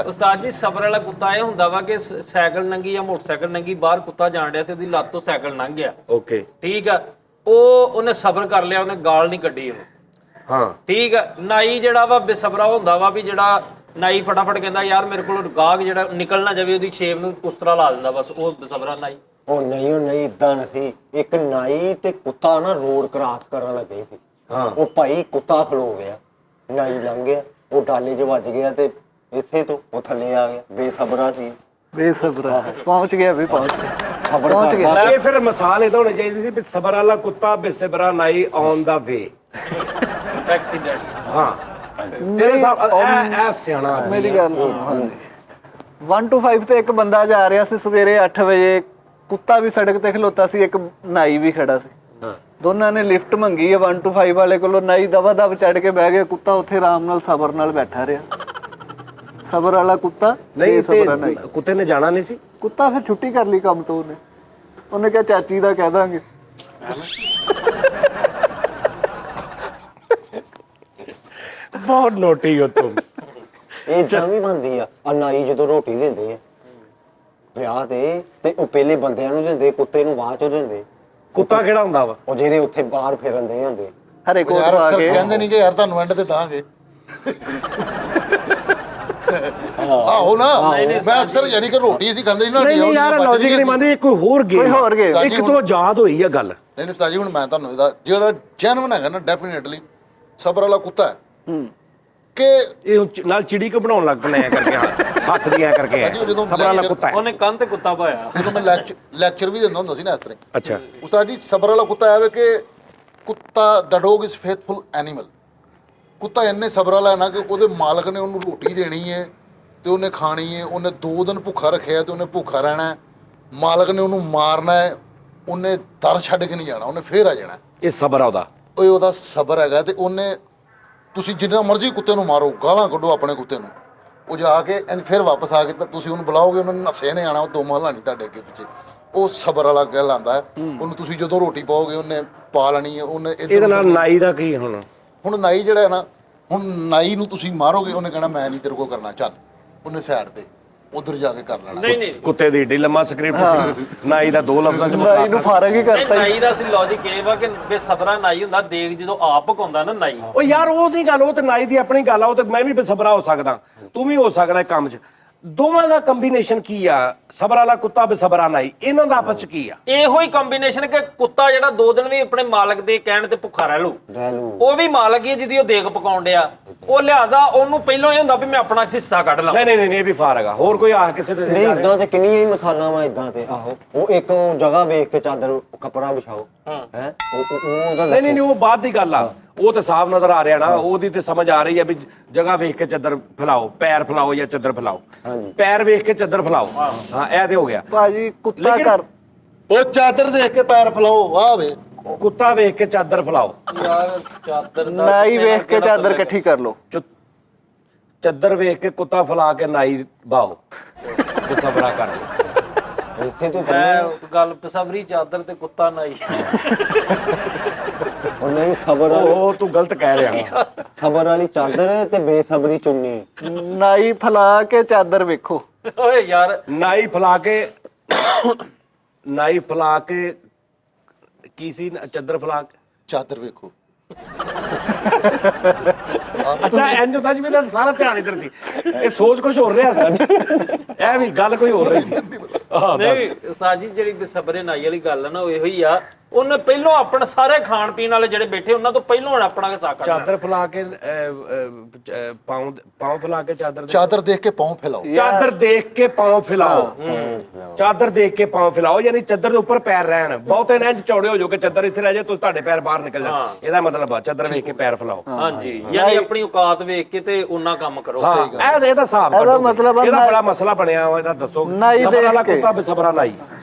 ਉਸਤਾਦ ਜੀ, ਸਬਰ ਵਾਲਾ ਕੁੱਤਾ ਇਹ ਹੁੰਦਾ ਵਾ ਕਿ ਸਾਈਕਲ ਨੰਗੀ ਜਾਂ ਮੋਟਰਸਾਈਕਲ ਨੰਗੀ, ਬਾਹਰ ਕੁੱਤਾ ਜਾਣ ਡਿਆ ਸੀ, ਉਹਦੀ ਲੱਤ ਤੋਂ ਸਾਈਕਲ ਲੰਘ ਗਿਆ, ਓਕੇ ਠੀਕ ਆ, ਉਹਨੇ ਸਬਰ ਕਰ ਲਿਆ, ਉਹਨੇ ਗਾਲ ਨਹੀਂ ਕੱਢੀ ਉਹਨੂੰ, ਹਾਂ ਠੀਕ ਆ। ਨਾਈ ਜਿਹੜਾ ਵਾ ਬੇਸਬਰਾ ਹੁੰਦਾ ਵਾ, ਵੀ ਜਿਹੜਾ ਨਾਈ ਫਟਾਫਟ ਕਹਿੰਦਾ ਯਾਰ ਮੇਰੇ ਕੋਲ ਗਾਹਕ ਜਿਹੜਾ ਨਿਕਲ ਨਾ ਜਾਵੇ, ਉਹਦੀ ਛੇਪ ਨੂੰ ਉਸ ਤਰ੍ਹਾਂ ਲਾ ਦਿੰਦਾ, ਬਸ ਉਹ ਬੇਸਬਰਾ ਨਾਈ। ਉਹ ਨਹੀਂ ਇਦਾਂ ਨਹੀਂ। ਇੱਕ ਨਾਈ ਤੇ ਕੁੱਤਾ ਨਾ ਰੋਡ ਕ੍ਰਾਸ ਕਰਨ ਲੱਗੇ ਸੀ। ਉਹ ਭਾਈ ਕੁੱਤਾ ਖਲੋ ਗਿਆ, ਨਾਈ ਲੰਘ ਗਿਆ, ਉਹ ਡਾਲੇ 'ਚ ਵੱਜ ਗਿਆ ਤੇ ਇੱਥੇ ਤੋਂ ਉਹ ਥੱਲੇ ਆ ਗਿਆ। ਬੇਸਬਰਾ ਸੀ, ਬੇਸਬਰਾ ਪਹੁੰਚ ਗਿਆ ਵੀ, ਪਹੁੰਚ ਗਿਆ। ਖਬਰ ਪਹੁੰਚ ਗਿਆ। ਇਹ ਫਿਰ ਮਿਸਾਲ ਇਹਦਾ ਹੋਣੀ ਚਾਹੀਦੀ ਸੀ ਵੀ ਸਬਰ ਵਾਲਾ ਕੁੱਤਾ ਬੇਸਬਰਾ ਨਾਈ ਔਨ ਦਾ ਵੇ। ਐਕਸੀਡੈਂਟ। ਹਾਂ ਤੇਰੇ ਹਿਸਾਬ ਇਹ ਸਿਆਣਾ ਆਦਮੀ ਮੇਰੀ ਆ। ਗੱਲ ਸੁਣੋ, ਹਾਂਜੀ 1 to 5 ਤੇ ਇੱਕ ਬੰਦਾ ਜਾ ਰਿਹਾ ਸੀ ਸਵੇਰੇ 8 ਵਜੇ, ਕੁੱਤਾ ਵੀ ਸੜਕ ਤੇ ਖਲੋਤਾ ਸੀ, ਇੱਕ ਨਾਈ ਵੀ ਖੜਾ ਸੀ। ਦੋਨਾਂ ਨੇ ਲਿਫਟ ਮੰਗੀ ਹੈ 1 to 5 ਵਾਲੇ ਕੋਲੋਂ। ਨਾਈ ਦਵਾ ਦਵ ਚੜ ਕੇ ਬਹਿ ਗਿਆ, ਕੁੱਤਾ ਉੱਥੇ ਆਰਾਮ ਨਾਲ ਸਬਰ ਨਾਲ ਬੈਠਾ ਰਿਹਾ। ਸਬਰ ਵਾਲਾ ਕੁੱਤਾ ਨਹੀਂ ਸਬਰ ਨਾਈ। ਤੇ ਕੁੱਤੇ ਨੇ ਜਾਣਾ ਨਹੀਂ ਸੀ। ਕੁੱਤਾ ਫਿਰ ਛੁੱਟੀ ਕਰ ਲਈ ਕੰਮ ਤੋਂ, ਉਹਨੇ ਕਿਹਾ ਚਾਚੀ ਦਾ ਕਹਿ ਦਾਂਗੇ। ਬਹੁਤ ਨੋਟੀ ਹੋ ਤੂੰ। ਇਹ ਜਾਂ ਵੀ ਬਣਦੀ ਆ। ਨਾਈ ਜਦੋਂ ਰੋਟੀ ਦਿੰਦੇ ਆ ਵਿਆਹ ਤੇ ਉਹ ਪਹਿਲੇ ਬੰਦਿਆਂ ਨੂੰ ਦਿੰਦੇ, ਕੁੱਤੇ ਨੂੰ ਬਾਅਦ ਚੋਂ ਦਿੰਦੇ। ਕੁੱਤਾ ਕਿਹੜਾ ਹੁੰਦਾ ਵਾ? ਉਹ ਜਿਹੜੇ ਉੱਥੇ ਬਾਹਰ ਫਿਰਨ ਦੇ ਹੁੰਦੇ। ਹਰੇ ਕੋਟ ਯਾਰ ਪਾ ਅਕਸਰ ਕੇ ਕਹਿੰਦੇ ਨਹੀਂ ਕਿ ਯਾਰ ਤੁਹਾਨੂੰ ਐਂਡ ਤੇ ਦਾਂਗੇ। ਆਹੋ ਨਾ, ਮੈਂ ਅਕਸਰ ਯਾਨੀ ਕਿ ਰੋਟੀ ਅਸੀਂ ਖਾਂਦੇ ਨਹੀਂ ਯਾਰ ਲੌਜੀਕ ਨਹੀਂ ਮੰਨਦੀ। ਕੋਈ ਹੋਰ ਗੇਮ ਇੱਕ ਤੋਂ ਯਾਦ ਹੋਈ ਆ ਗੱਲ। ਨਹੀਂ ਉਸਤਾਦ ਜੀ, ਹੁਣ ਮੈਂ ਤੁਹਾਨੂੰ ਇਹਦਾ ਜਿਹੜਾ ਜੈਨੂਇਨ ਹੈਗਾ ਨਾ, ਡੈਫੀਨੇਟਲੀ ਸਬਰ ਵਾਲਾ ਕੁੱਤਾ ਹੈ ਕਿ ਇਹ ਨਾਲ ਚਿੜੀ ਕੋ ਬਣਾਉਣ ਲੱਗ ਪਣੇ ਕਰਕੇ ਹੱਥ ਦੀਆਂ ਕਰਕੇ ਸਬਰ ਵਾਲਾ ਕੁੱਤਾ ਹੈ। ਉਹਨੇ ਕੰਨ ਤੇ ਕੁੱਤਾ ਪਾਇਆ। ਜਦੋਂ ਮੈਂ ਲੈਕਚਰ ਵੀ ਦਿੰਦਾ ਹੁੰਦਾ ਸੀ ਨਾ ਇਸ ਤਰ੍ਹਾਂ। ਅੱਛਾ ਉਸਤਾਦ ਜੀ, ਸਬਰ ਵਾਲਾ ਕੁੱਤਾ ਹੈ ਕਿ ਕੁੱਤਾ ਦਾ ਡੌਗ ਇਜ਼ ਫੇਥਫੁਲ ਐਨੀਮਲ। ਕੁੱਤਾ ਇੰਨੇ ਸਬਰ ਵਾਲਾ ਹੈ ਨਾ ਕਿ ਉਹਦੇ ਮਾਲਕ ਨੇ ਉਹਨੂੰ ਰੋਟੀ ਦੇਣੀ ਹੈ ਤੇ ਉਹਨੇ ਖਾਣੀ ਹੈ। ਉਹਨੇ 2 ਦਿਨ ਭੁੱਖਾ ਰੱਖਿਆ ਤੇ ਉਹਨੇ ਭੁੱਖਾ ਰਹਿਣਾ ਹੈ। ਮਾਲਕ ਨੇ ਉਹਨੂੰ ਮਾਰਨਾ ਹੈ, ਉਹਨੇ ਦਰ ਛੱਡ ਕੇ ਨਹੀਂ ਜਾਣਾ, ਉਹਨੇ ਫੇਰ ਆ ਜਾਣਾ। ਇਹ ਸਬਰ ਆ ਉਹਦਾ। ਉਹਦਾ ਸਬਰ ਹੈਗਾ। ਤੇ ਉਹਨੇ, ਤੁਸੀਂ ਜਿੰਨਾ ਮਰਜ਼ੀ ਕੁੱਤੇ ਨੂੰ ਮਾਰੋ, ਗਾਲਾਂ ਕੱਢੋ ਆਪਣੇ ਕੁੱਤੇ ਨੂੰ, ਉਹ ਜਾ ਕੇ ਫਿਰ ਵਾਪਸ ਆ ਕੇ ਤਾਂ ਤੁਸੀਂ ਉਹਨੂੰ ਬੁਲਾਓਗੇ, ਉਹਨੇ ਨਸੇ ਨੇ ਆਣਾ, ਉਹ 2 ਮਹੱਲਾ ਨਹੀਂ ਤੁਹਾਡੇ ਅੱਗੇ ਪਿੱਛੇ। ਉਹ ਸਬਰ ਵਾਲਾ ਗੱਲ ਆਂਦਾ ਹੈ। ਉਹਨੂੰ ਤੁਸੀਂ ਜਦੋਂ ਰੋਟੀ ਪਾਓਗੇ ਉਹਨੇ ਪਾ ਲੈਣੀ ਹੈ। ਉਹਨੇ ਇਹਦੇ ਨਾਲ ਨਾਈ ਦਾ ਕੀ ਹੁਣ? ਹੁਣ ਨਾਈ ਜਿਹੜਾ ਹੈ ਨਾ, ਹੁਣ ਨਾਈ ਨੂੰ ਤੁਸੀਂ ਮਾਰੋਗੇ, ਉਹਨੇ ਕਹਿਣਾ ਮੈਂ ਨਹੀਂ ਤੇਰੇ ਕੋਲ ਕਰਨਾ, ਚੱਲ ਉਹਨੇ ਸਾਈਡ ਤੇ ਉਧਰ ਜਾ ਕੇ ਕਰ ਲੈਣਾ। ਨਹੀਂ ਕੁੱਤੇ ਦੀ ਏਡੀ ਲੰਮਾ ਸਕ੍ਰਿਪਟ ਸੀ, ਨਾਈ ਦਾ 2 ਲਫ਼ਜ਼ਾਂ ਚ ਨਾਈ ਨੂੰ ਫਾਰਗ ਹੀ ਕਰਤਾ। ਨਾਈ ਦਾ ਸੀ ਲੌਜੀਕ ਇਹ ਵਾ ਕਿ ਬੇਸਬਰਾ ਨਾਈ ਹੁੰਦਾ, ਦੇਖ ਜਦੋਂ ਆਪ ਪਕਾਉਂਦਾ ਨਾ ਨਾਈ। ਉਹ ਯਾਰ ਉਹਦੀ ਗੱਲ, ਉਹ ਤੇ ਨਾਈ ਦੀ ਆਪਣੀ ਗੱਲ ਆ। ਉਹ ਤੇ ਮੈਂ ਵੀ ਬੇਸਬਰਾ ਹੋ ਸਕਦਾ, ਤੂੰ ਵੀ ਹੋ ਸਕਦਾ ਕੰਮ 'ਚ। ਦੋਵਾਂ ਦਾ ਕੰਬੀਨੇਸ਼ਨ ਕੀ ਆ? ਸਬਰ ਵਾਲਾ ਕੁੱਤਾ ਬੇਸਬਰਾ ਨਾਈ, ਇਹਨਾਂ ਦਾ ਆਪਸ 'ਚ ਕੀ ਆ? ਇਹੋ ਹੀ ਕੰਬੀਨੇਸ਼ਨ ਕਿ ਕੁੱਤਾ ਜਿਹੜਾ 2 ਦਿਨ ਵੀ ਆਪਣੇ ਮਾਲਕ ਦੇ ਕਹਿਣ ਤੇ ਭੁੱਖਾ ਰਹਿ ਲੂ, ਉਹ ਵੀ ਮਾਲਕ ਹੀ ਹੈ ਜਿਹਦੀ ਉਹ ਦੇਖ ਪਕਾਉਣ ਡਿਆ। ਉਹ ਲਿਹਾਜ਼ਾ ਉਹਨੂੰ ਪਹਿਲਾਂ ਇਹ ਹੁੰਦਾ ਵੀ ਮੈਂ ਆਪਣਾ ਹਿੱਸਾ ਕੱਢ ਲਾਂ। ਨਹੀਂ ਇਹ ਵੀ ਫਾਰ ਹੈਗਾ। ਹੋਰ ਕੋਈ ਆ ਕਿਸੇ ਦੇ ਨਹੀਂ ਇਦਾਂ ਤੇ ਕਿੰਨੀਆਂ ਹੀ ਮਿਸਾਲਾਂ ਵਾ ਇਦਾਂ ਤੇ। ਆਹੋ, ਉਹ ਇੱਕ ਜਗ੍ਹਾ ਵੇਖ ਕੇ ਚਾਦਰ ਕੱਪੜਾ ਵਿਛਾਓ ਹੈ, ਉਹਦਾ ਨਹੀਂ ਉਹ ਬਾਅਦ ਦੀ ਗੱਲ ਆ। ਉਹ ਤੇ ਸਾਫ਼ ਨਜ਼ਰ ਆ ਰਿਹਾ ਨਾ, ਉਹਦੀ ਤੇ ਸਮਝ ਆ ਰਹੀ ਆ ਵੀ ਜਗ੍ਹਾ ਵੇਖ ਕੇ ਚਾਦਰ ਫੈਲਾਓ, ਪੈਰ ਫੈਲਾਓ ਜਾਂ ਚਾਦਰ ਫੈਲਾਓ। ਪੈਰ ਵੇਖ ਕੇ ਚਾਦਰ ਫੈਲਾਓ। ਹਾਂ ਇਹ ਤੇ ਹੋ ਗਿਆ ਭਾਜੀ। ਕੁੱਤਾ ਕਰ ਉਹ ਚਾਦਰ ਦੇਖ ਕੇ ਪੈਰ ਫਲਾਓ, ਵਾਹ ਵੇ। ਕੁੱਤਾ ਵੇਖ ਕੇ ਚਾਦਰ ਫੈਲਾਓ। ਯਾਰ ਚਾਦਰ ਦਾ ਨਾਈ ਵੇਖ ਕੇ ਚਾਦਰ ਇਕੱਠੀ ਕਰ ਲਓ। ਚਾਦਰ ਵੇਖ ਕੇ ਕੁੱਤਾ ਫੈਲਾ ਕੇ ਨਾਈ ਬਾਓ ਤੇ ਸਬਰਾ ਕਰ ਲਓ। ਇੱਥੇ ਤੋਂ ਗੱਲ ਬੇਸਬਰੀ ਚਾਦਰ ਤੇ ਕੁੱਤਾ ਨਾਈ। ਉਹ ਨਹੀਂ ਸਬਰ ਉਹ ਤੂੰ ਗਲਤ ਕਹਿ ਰਿਹਾ। ਸਬਰ ਵਾਲੀ ਚਾਦਰ ਤੇ ਬੇਸਬਰੀ ਚੁੰਨੀ। ਨਾਈ ਫਲਾ ਕੇ ਚਾਦਰ ਵੇਖੋ। ਓਏ ਯਾਰ, ਨਾਈ ਫੈਲਾ ਕੇ ਕੀ ਸੀ? ਚਾਦਰ ਫੈਲਾ ਕੇ ਚਾਦਰ ਵੇਖੋ। ਅੱਛਾ ਇੰਜ ਹੁੰਦਾ ਜਿਵੇਂ ਦਾ ਸਾਰਾ ਧਿਆਨ ਇੱਧਰ ਸੀ, ਇਹ ਸੋਚ ਕੁਝ ਹੋਰ ਰਿਹਾ ਸੀ, ਇਹ ਵੀ ਗੱਲ ਕੋਈ ਹੋਰ ਰਹੀ ਸੀ। ਹਾਂ, ਨਹੀਂ ਉਸਤਾਦ ਜੀ ਜਿਹੜੀ ਬੇਸਬਰੇ ਨਾਈ ਵਾਲੀ ਗੱਲ ਆ ਨਾ ਉਹ ਇਹੋ ਹੀ ਆ, ਉਹਨੇ ਪਹਿਲੋਂ ਆਪਣਾ ਸਾਰੇ ਖਾਣ ਪੀਣ ਵਾਲੇ ਜਿਹੜੇ ਬੈਠੇ ਉਹਨਾਂ ਤੋਂ ਪਹਿਲੋਂ ਆਪਣਾ ਹਿੱਸਾ ਕੱਢਣਾ। ਚਾਦਰ ਫੈਲਾ ਕੇ ਪਾਉਂ ਫੈਲਾ ਕੇ ਚਾਦਰ ਦੇਖ ਕੇ ਪਾਉਂ ਫੈਲਾਓ। ਚਾਦਰ ਦੇਖ ਕੇ ਪਾਉਂ ਫੈਲਾਓ, ਚਾਦਰ ਦੇਖ ਕੇ ਪਾਉਂ ਫੈਲਾਓ, ਯਾਨੀ ਚਾਦਰ ਦੇ ਉੱਪਰ ਪੈਰ ਰਹਿਣ। ਬਹੁਤੇ ਨੇ ਇੰਜ ਚੌੜੇ ਹੋ ਜਾਓ ਕਿ ਚਾਦਰ ਇੱਥੇ ਰਹਿ ਜਾਏ ਤੁਸੀਂ ਤੁਹਾਡੇ ਪੈਰ ਬਾਹਰ ਨਿਕਲ ਜਾਣ, ਇਹਦਾ ਮਤਲਬ ਆ ਚਾਦਰ ਵੇਖ ਕੇ ਪੈਰ ਫੈਲਾਓ। ਹਾਂਜੀ, ਯਾਨੀ ਆਪਣੀ ਔਕਾਤ ਵੇਖ ਕੇ ਤੇ ਉਹਨਾਂ ਕੰਮ ਕਰੋ। ਹਾਂ ਇਹਦਾ ਹਿਸਾਬ ਕੱਢੋ, ਇਹਦਾ ਬੜਾ ਮਸਲਾ ਬਣਿਆ ਹੋਇਆ, ਇਹਦਾ ਦੱਸੋ। ਸਬਰ ਵਾਲਾ ਕੁੱਤਾ ਬੇਸਬਰਾ ਨਾਈ।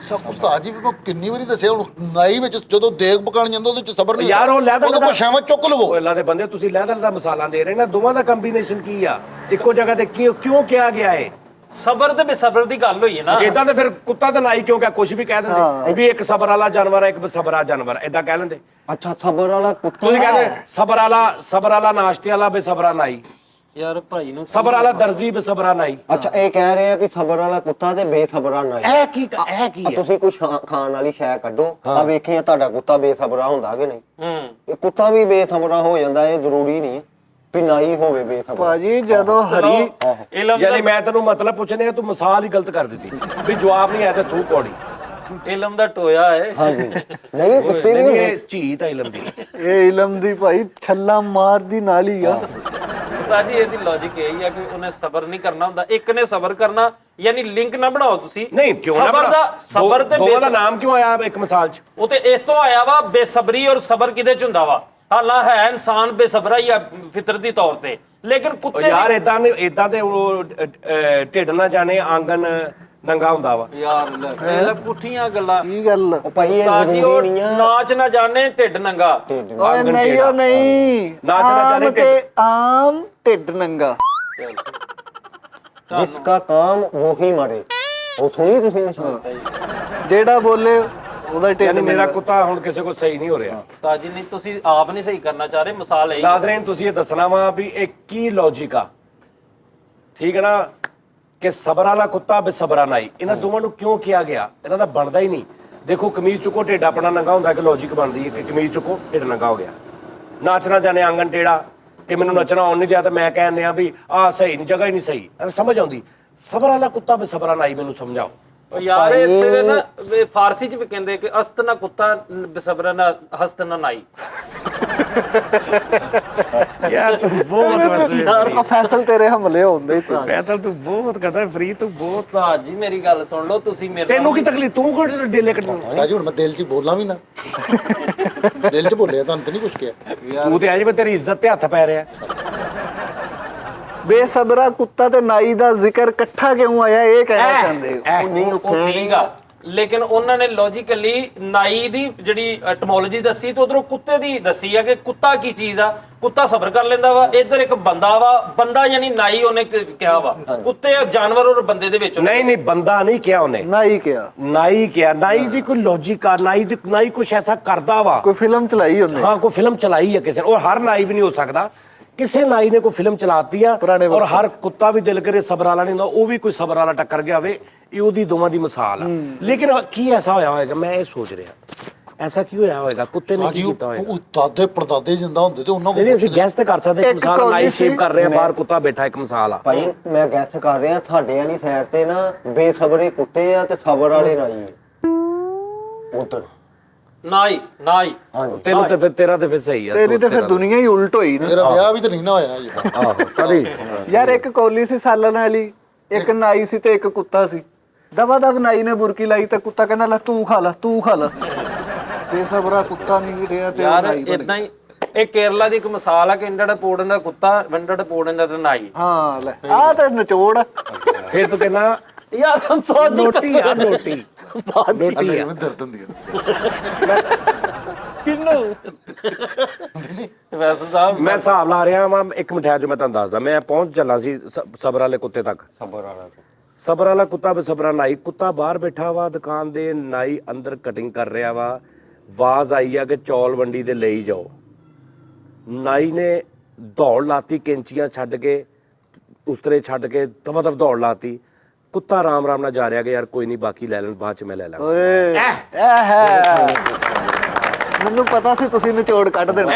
ਉਸਤਾਦ ਜੀ ਮੈਂ ਕਿੰਨੀ ਵਾਰੀ ਦੱਸਿਆ, ਹੁਣ ਨਾਈ ਵਿੱਚ ਜਦੋਂ ਦੇਗ ਪਕਾਣ ਜਾਂਦਾ ਉਹਦੇ ਚ ਸਬਰ ਨਹੀਂ ਯਾਰ ਉਹ ਲੈਦਰ ਉਹਦੇ ਕੋਲ ਸ਼ਾਮਾ ਚੁੱਕ ਲਵੋ। ਉਹ ਅੱਲਾ ਦੇ ਬੰਦੇ, ਤੁਸੀਂ ਲੈਦਰ ਦਾ ਮਸਾਲਾ ਦੇ ਰਹੇ ਨਾ, ਦੋਵਾਂ ਦਾ ਕੰਬੀਨੇਸ਼ਨ ਕੀ ਆ? ਇੱਕੋ ਜਗ੍ਹਾ ਤੇ ਕਿਉਂ ਕਿਹਾ ਗਿਆ ਹੈ? ਸਬਰ ਤੇ ਬੇਸਬਰ ਦੀ ਗੱਲ ਹੋਈ ਹੈ ਨਾ। ਇਦਾਂ ਤੇ ਫਿਰ ਕੁੱਤਾ ਤੇ ਨਾਈ ਕਿਉਂ ਕਿਹਾ? ਕੁਝ ਵੀ ਕਹਿ ਦਿੰਦੇ ਵੀ ਇੱਕ ਸਬਰ ਵਾਲਾ ਜਾਨਵਰ ਹੈ, ਇੱਕ ਬੇਸਬਰਾ ਜਾਨਵਰ, ਇਦਾਂ ਕਹਿ ਲੈਂਦੇ। ਅੱਛਾ ਸਬਰ ਵਾਲਾ ਕੁੱਤਾ ਤੁਸੀਂ ਕਹਿੰਦੇ ਸਬਰ ਵਾਲਾ ਨਾਸ਼ਤੇ ਵਾਲਾ ਬੇਸਬਰਾ ਨਾਈ, ਯਾਰ ਭਾਈ ਨੂੰ ਸਬਰ ਵਾਲਾ ਦਰਜੀ ਬੇਸਬਰਾ ਨਾਈ। ਅੱਛਾ ਇਹ ਕਹਿ ਰਹੇ ਆ ਵੀ ਸਬਰ ਵਾਲਾ ਕੁੱਤਾ ਤੇ ਬੇਸਬਰਾ ਨਾਈ। ਇਹ ਕੀ ਹੈ? ਤੁਸੀਂ ਕੁਝ ਖਾਣ ਵਾਲੀ ਸ਼ੈ ਕੱਢੋ, ਆ ਵੇਖੀਏ ਤੁਹਾਡਾ ਕੁੱਤਾ ਬੇਸਬਰਾ ਹੁੰਦਾ ਕਿ ਨਹੀਂ। ਇਹ ਕੁੱਤਾ ਵੀ ਬੇਸਬਰਾ ਹੋ ਜਾਂਦਾ, ਇਹ ਜ਼ਰੂਰੀ ਨਹੀਂ ਵੀ ਨਾਈ ਹੋਵੇ ਬੇਸਬਰਾ। ਭਾਜੀ ਜਦੋਂ ਹਰੀ ਯਾਨੀ ਮੈਂ ਤੈਨੂੰ ਮਤਲਬ ਪੁੱਛਣੇ, ਤੂੰ ਮਿਸਾਲ ਹੀ ਗਲਤ ਕਰ ਦਿੱਤੀ ਵੀ ਜਵਾਬ ਨਹੀਂ ਆਇਆ ਤੇ ਤੂੰ ਕੌੜੀ। ਇਲਮ ਦਾ ਟੋਇਆ ਹੈ। ਹਾਂਜੀ ਨਹੀਂ ਕੁੱਤੇ ਨਹੀਂ ਹੁੰਦੇ। ਇਹ ਝੀਤ ਆ ਇਲਮ ਦੀ। ਇਹ ਇਲਮ ਦੀ ਭਾਈ ਛੱਲਾ ਮਾਰ ਦੀ ਨਾਲੀ ਆ। ਉਸਤਾਦ ਜੀ ਇਹਦੀ ਲੌਜੀਕ ਇਹ ਹੀ ਆ ਕਿ ਉਹਨੇ ਸਬਰ ਨਹੀਂ ਕਰਨਾ ਹੁੰਦਾ, ਇੱਕ ਨੇ ਸਬਰ ਕਰਨਾ, ਯਾਨੀ ਲਿੰਕ ਨਾ ਬਣਾਓ ਤੁਸੀਂ। ਨਹੀਂ ਕਿਉਂ ਨਾ ਸਬਰ ਦਾ ਸਬਰ ਤੇ ਦੋਵਾਂ ਦਾ ਨਾਮ ਕਿਉਂ ਆਇਆ ਇੱਕ ਮਿਸਾਲ ਚ? ਉਹ ਤੇ ਇਸ ਤੋਂ ਆਇਆ ਵਾ, ਬੇਸਬਰੀ ਔਰ ਸਬਰ ਕਿਹਦੇ ਚ ਹੁੰਦਾ ਵਾ? ਹਾਲਾ ਹੈ ਇਨਸਾਨ ਬੇਸਬਰਾ ਹੀ ਆ ਫਿਤਰਤੀ ਤੌਰ ਤੇ, ਲੇਕਿਨ ਕੁੱਤੇ ਯਾਰ ਇਦਾਂ ਤੇ ਉਹ ਢਿੱਡ ਨਾ ਜਾਣੇ ਆਂਗਨ ਨੰਗਾ ਹੁੰਦਾ ਵਾ। ਯਾਰ ਇਹ ਪੁੱਠੀਆਂ ਗੱਲਾਂ। ਕੀ ਗੱਲ? ਉਹ ਭਾਈ ਇਹ ਉਸਤਾਦ ਜੀ ਜ਼ਰੂਰੀ ਉਹ ਨਹੀਂ ਆ। ਨਾਚ ਨਾ ਜਾਣੇ ਢਿੱਡ ਨੰਗਾ। ਓਏ ਨਹੀਂ ਉਹ ਨਹੀਂ, ਨਾਚ ਨਾ ਜਾਣੇ ਆਮ ਤੇ ਆਮ ਢਿੱਡ ਨੰਗਾ। ਜਿਸਕਾ ਕਾਮ ਵਹੀ ਮਰੇ, ਉਹ ਸੁਣੀ ਤੁਸੀਂ ਨਿਸ਼ਾਨ? ਜਿਹੜਾ ਬੋਲੇ ਉਹਦਾ ਢਿੱਡ ਯਾਨੀ ਮੇਰਾ ਕੁੱਤਾ ਹੁਣ ਕਿਸੇ ਕੋ ਸਹੀ ਨਹੀਂ ਹੋ ਰਿਹਾ। ਉਸਤਾਦ ਜੀ ਨਹੀਂ, ਤੁਸੀਂ ਆਪ ਨਹੀਂ ਸਹੀ ਕਰਨਾ ਚਾਹ ਰਹੇ, ਮਿਸਾਲ ਹੈ। ਨਾਜ਼ਰੀਨ ਤੁਸੀਂ ਇਹ ਦੱਸਣਾ ਵਾ ਵੀ ਇਹ ਕੀ ਲੌਜੀਕ ਆ, ਠੀਕ ਹੈ ਨਾ, ਕਿ ਸਬਰ ਵਾਲਾ ਕੁੱਤਾ ਬੇਸਬਰਾ ਨਾਈ, ਇਹਨਾਂ ਦੋਵਾਂ ਨੂੰ ਕਿਉਂ ਕਿਹਾ ਗਿਆ? ਇਹਨਾਂ ਦਾ ਬਣਦਾ ਹੀ ਨਹੀਂ। ਦੇਖੋ ਕਮੀਜ਼ ਚੁੱਕੋ ਢਿੱਡ ਆਪਣਾ ਨੰਗਾ ਹੁੰਦਾ, ਕਿ ਲੌਜੀਕ ਬਣਦੀ ਹੈ ਕਿ ਕਮੀਜ਼ ਚੁੱਕੋ ਢਿੱਡ ਨੰਗਾ ਹੋ ਗਿਆ। ਨਾਚਣਾ ਜਾਣੇ ਆਂਗਨ ਟੇੜਾ, ਕਿ ਮੈਨੂੰ ਨੱਚਣਾ ਆਉਣ ਨਹੀਂ ਦਿਆ ਤੇ ਮੈਂ ਕਹਿੰਦੇ ਆ ਵੀ ਆਹ ਸਹੀ ਨਹੀਂ, ਜਗ੍ਹਾ ਹੀ ਨਹੀਂ ਸਹੀ। ਸਮਝ ਆਉਂਦੀ? ਸਬਰ ਵਾਲਾ ਕੁੱਤਾ ਬੇਸਬਰਾ ਨਾਈ ਮੈਨੂੰ ਸਮਝਾਓ। ਉਹ ਯਾਰ ਇਸੇ ਨਾ ਫਾਰਸੀ ਚ ਵੀ ਕਹਿੰਦੇ ਕਿ ਅਸਤ ਨਾ ਕੁੱਤਾ ਬੇਸਬਰਾ ਨਾ ਹਸਤ ਨਾ ਨਾਈ। ਯਾਰ ਤੂੰ ਬਹੁਤ ਯਾਰ ਫੈਸਲ ਤੇਰੇ ਹਮਲੇ ਹੁੰਦੇ ਹੀ ਪੈਦਲ ਤੂੰ ਬਹੁਤ ਕਰਦਾ ਫਰੀ, ਤੂੰ ਬਹੁਤ। ਉਸਤਾਦ ਜੀ ਮੇਰੀ ਗੱਲ ਸੁਣ ਲਓ, ਤੁਸੀਂ ਮੇਰੇ ਤੈਨੂੰ ਕੀ ਤਕਲੀਫ? ਤੂੰ ਕੋਈ ਡੇਲੇ ਕੱਢਣਾ? ਸਾਜੀ ਹੁਣ ਮੈਂ ਦਿਲ 'ਚ ਬੋਲਾਂ ਵੀ ਨਾ, ਦਿਲ 'ਚ ਬੋਲਿਆ ਤੁਹਾਨੂੰ ਤੇ ਨਹੀਂ ਕੁਝ ਕਿਹਾ। ਤੂੰ ਤੇ ਅੱਜ ਵੀ ਤੇਰੀ ਇੱਜ਼ਤ ਤੇ ਹੱਥ ਪੈ ਰਿਹਾ। ਬੇਸਬਰਾ ਕੁੱਤਾ ਤੇ ਨਾਈ ਦਾ ਜ਼ਿਕਰ ਇਕੱਠਾ ਕਿਉਂ ਆਇਆ, ਇਹ ਕਹਿਣਾ ਚਾਹੁੰਦੇ ਹੋ? ਉਹ ਠੀਕ ਆ, ਲੇਕਿਨ ਉਹਨਾਂ ਨੇ ਲੌਜੀਕਲੀ ਨਾਈ ਦੀ ਜਿਹੜੀ ਐਟਮੋਲੋਜੀ ਦੱਸੀ ਤੇ ਉਧਰੋਂ ਕੁੱਤੇ ਦੀ ਦੱਸੀ ਆ ਕਿ ਕੁੱਤਾ ਕੀ ਚੀਜ਼ ਆ। ਕੁੱਤਾ ਸਬਰ ਕਰ ਲੈਂਦਾ ਵਾ, ਇੱਧਰ ਇੱਕ ਬੰਦਾ ਵਾ, ਬੰਦਾ ਯਾਨੀ ਨਾਈ ਉਹਨੇ ਕਿਹਾ ਵਾ। ਕੁੱਤੇ ਜਾਨਵਰ ਔਰ ਬੰਦੇ ਦੇ ਵਿੱਚ ਨਹੀਂ ਬੰਦਾ ਨਹੀਂ ਕਿਹਾ ਉਹਨੇ, ਨਾਈ ਕਿਹਾ। ਨਾਈ ਕਿਹਾ। ਨਾਈ ਦੀ ਕੋਈ ਲੌਜੀਕ ਆ, ਨਾਈ ਕੁਛ ਐਸਾ ਕਰਦਾ ਵਾ। ਕੋਈ ਫਿਲਮ ਚਲਾਈ ਉਹਨੇ? ਹਾਂ ਕੋਈ ਫਿਲਮ ਚਲਾਈ ਹੈ ਕਿਸੇ ਨੇ, ਉਹ ਹਰ ਨਾਈ ਵੀ ਨਹੀਂ ਹੋ ਸਕਦਾ, ਕਿਸੇ ਨਾਈ ਨੇ ਕੋਈ ਫਿਲਮ ਚਲਾਤੀ ਆ। ਔਰ ਹਰ ਕੁੱਤਾ ਵੀ ਦਿਲ ਕਰੇ ਸਬਰ ਵਾਲਾ ਨਹੀਂ ਹੁੰਦਾ, ਉਹ ਵੀ ਕੋਈ ਸਬਰ ਵਾਲਾ ਟੱਕਰ ਗਿਆ ਹੋਵੇ, ਇਹ ਉਹਦੀ ਦੋਵਾਂ ਦੀ ਮਿਸਾਲ ਆ। ਲੇਕਿਨ ਕੀ ਐਸਾ ਹੋਇਆ ਹੋਏਗਾ, ਮੈਂ ਇਹ ਸੋਚ ਰਿਹਾ, ਐਸਾ ਕੀ ਹੋਇਆ ਹੋਏਗਾ? ਕੁੱਤੇ ਨੇ ਕੀ ਕੀਤਾ ਹੋਏਗਾ? ਉਹ ਦਾਦੇ ਪੜਦਾਦੇ ਜਿੰਦਾ ਹੁੰਦੇ ਤੇ ਉਹਨਾਂ ਨਹੀਂ ਅਸੀਂ ਗੈਸ ਤੇ ਕਰ ਸਕਦੇ। ਇੱਕ ਮਿਸਾਲ ਨਾਈ ਸੀ। ਸ਼ੇਪ ਕਰ ਰਿਹਾ, ਬਾਹਰ ਕੁੱਤਾ ਬੈਠਾ, ਇੱਕ ਮਿਸਾਲ ਆ। ਭਾਈ ਮੈਂ ਗੈਸ ਕਰ ਰਿਹਾ, ਸਾਡੇ ਵਾਲੀ ਸਾਈਡ ਤੇ ਨਾ ਬੇਸਬਰੇ ਕੁੱਤੇ ਆ ਤੇ ਸਬਰ ਵਾਲੇ ਨਾਈ ਉਧਰ। ਨਾਈ ਤੈਨੂੰ ਤੇ ਫਿਰ ਤੇਰਾ ਤੇ ਫਿਰ ਸਹੀ ਆ। ਤੇਰੀ ਤੇ ਫਿਰ ਦੁਨੀਆ ਹੀ ਉਲਟ ਹੋਈ ਨਾ। ਮੇਰਾ ਵਿਆਹ ਵੀ ਤਾਂ ਨਹੀਂ ਨਾ ਹੋਇਆ ਜੀ। ਆਹੋ ਕਦੀ ਯਾਰ ਇੱਕ ਕੌਲੀ ਸੀ ਸਾਲਣ ਵਾਲੀ, ਇੱਕ ਨਾਈ ਸੀ ਤੇ ਇੱਕ ਕੁੱਤਾ ਸੀ। ਦਵਾ ਦਵ ਨਾਈ ਨੇ ਬੁਰਕੀ ਲਾਈ ਤੇ ਕੁੱਤਾ ਕਹਿੰਦਾ ਲੈ ਤੂੰ ਖਾ ਲੈ। ਬੇਸਬਰਾ ਕੁੱਤਾ ਨਹੀਂ ਰਿਹਾ ਤੇ ਯਾਰ ਨਾਈ ਬਣ ਇਦਾਂ ਹੀ ਇਹ ਕੇਰਲਾ ਦੀ ਇੱਕ ਮਿਸਾਲ ਆ ਕਿ ਇੰਡੜ ਪੋੜਨ ਦਾ ਕੁੱਤਾ, ਵੰਡੜ ਪੋੜਨ ਦਾ ਤੇ ਨਾਈ। ਹਾਂ ਲੈ ਆਹ ਤੇ ਨਿਚੋੜ। ਫਿਰ ਤੂੰ ਕਹਿੰਦਾ ਯਾਰ ਰੋਟੀ ਆ, ਰੋਟੀ ਅੱਲੇ ਮੈਂ ਦਰਦ ਹੁੰਦੀ ਹੈ। ਕਿੰਨੂੰ ਵੈਸੇ ਸਾਹਿਬ ਮੈਂ ਹਿਸਾਬ ਲਾ ਰਿਹਾ ਵਾਂ। ਇੱਕ ਮਿੰਟ ਜੋ ਮੈਂ ਤੁਹਾਨੂੰ ਦੱਸਦਾ, ਮੈਂ ਪਹੁੰਚ ਚੱਲਾ ਸੀ ਸਬਰ ਵਾਲੇ ਕੁੱਤੇ ਤੱਕ। ਸਬਰ ਵਾਲਾ ਕੁੱਤਾ ਬੇਸਬਰਾ ਨਾਈ। ਕੁੱਤਾ ਬਾਹਰ ਬੈਠਾ ਵਾ ਦੁਕਾਨ ਦੇ, ਨਾਈ ਅੰਦਰ ਕਟਿੰਗ ਕਰ ਰਿਹਾ ਵਾ। ਆਵਾਜ਼ ਆਈ ਆ ਕਿ ਚੌਲ ਵੰਡੀ ਦੇ ਲਈ ਜਾਓ। ਨਾਈ ਨੇ ਦੌੜ ਲਾਤੀ, ਕੈਂਚੀਆਂ ਛੱਡ ਕੇ, ਉਸਤਰੇ ਛੱਡ ਕੇ ਦਵਾ ਦਵ ਦੌੜ ਲਾਤੀ। ਕੁੱਤਾ ਆਰਾਮ ਨਾਲ ਜਾ ਰਿਹਾ ਕਿ ਯਾਰ ਕੋਈ ਨਹੀਂ, ਬਾਕੀ ਲੈ ਲੈਣ, ਬਾਅਦ ਚ ਮੈਂ ਲੈ ਲਾਂਗਾ। ਓਏ ਇਹ ਹੈ ਮੈਨੂੰ ਪਤਾ ਸੀ ਤੁਸੀਂ ਨਿਚੋੜ ਕੱਢ ਦੇਣਾ।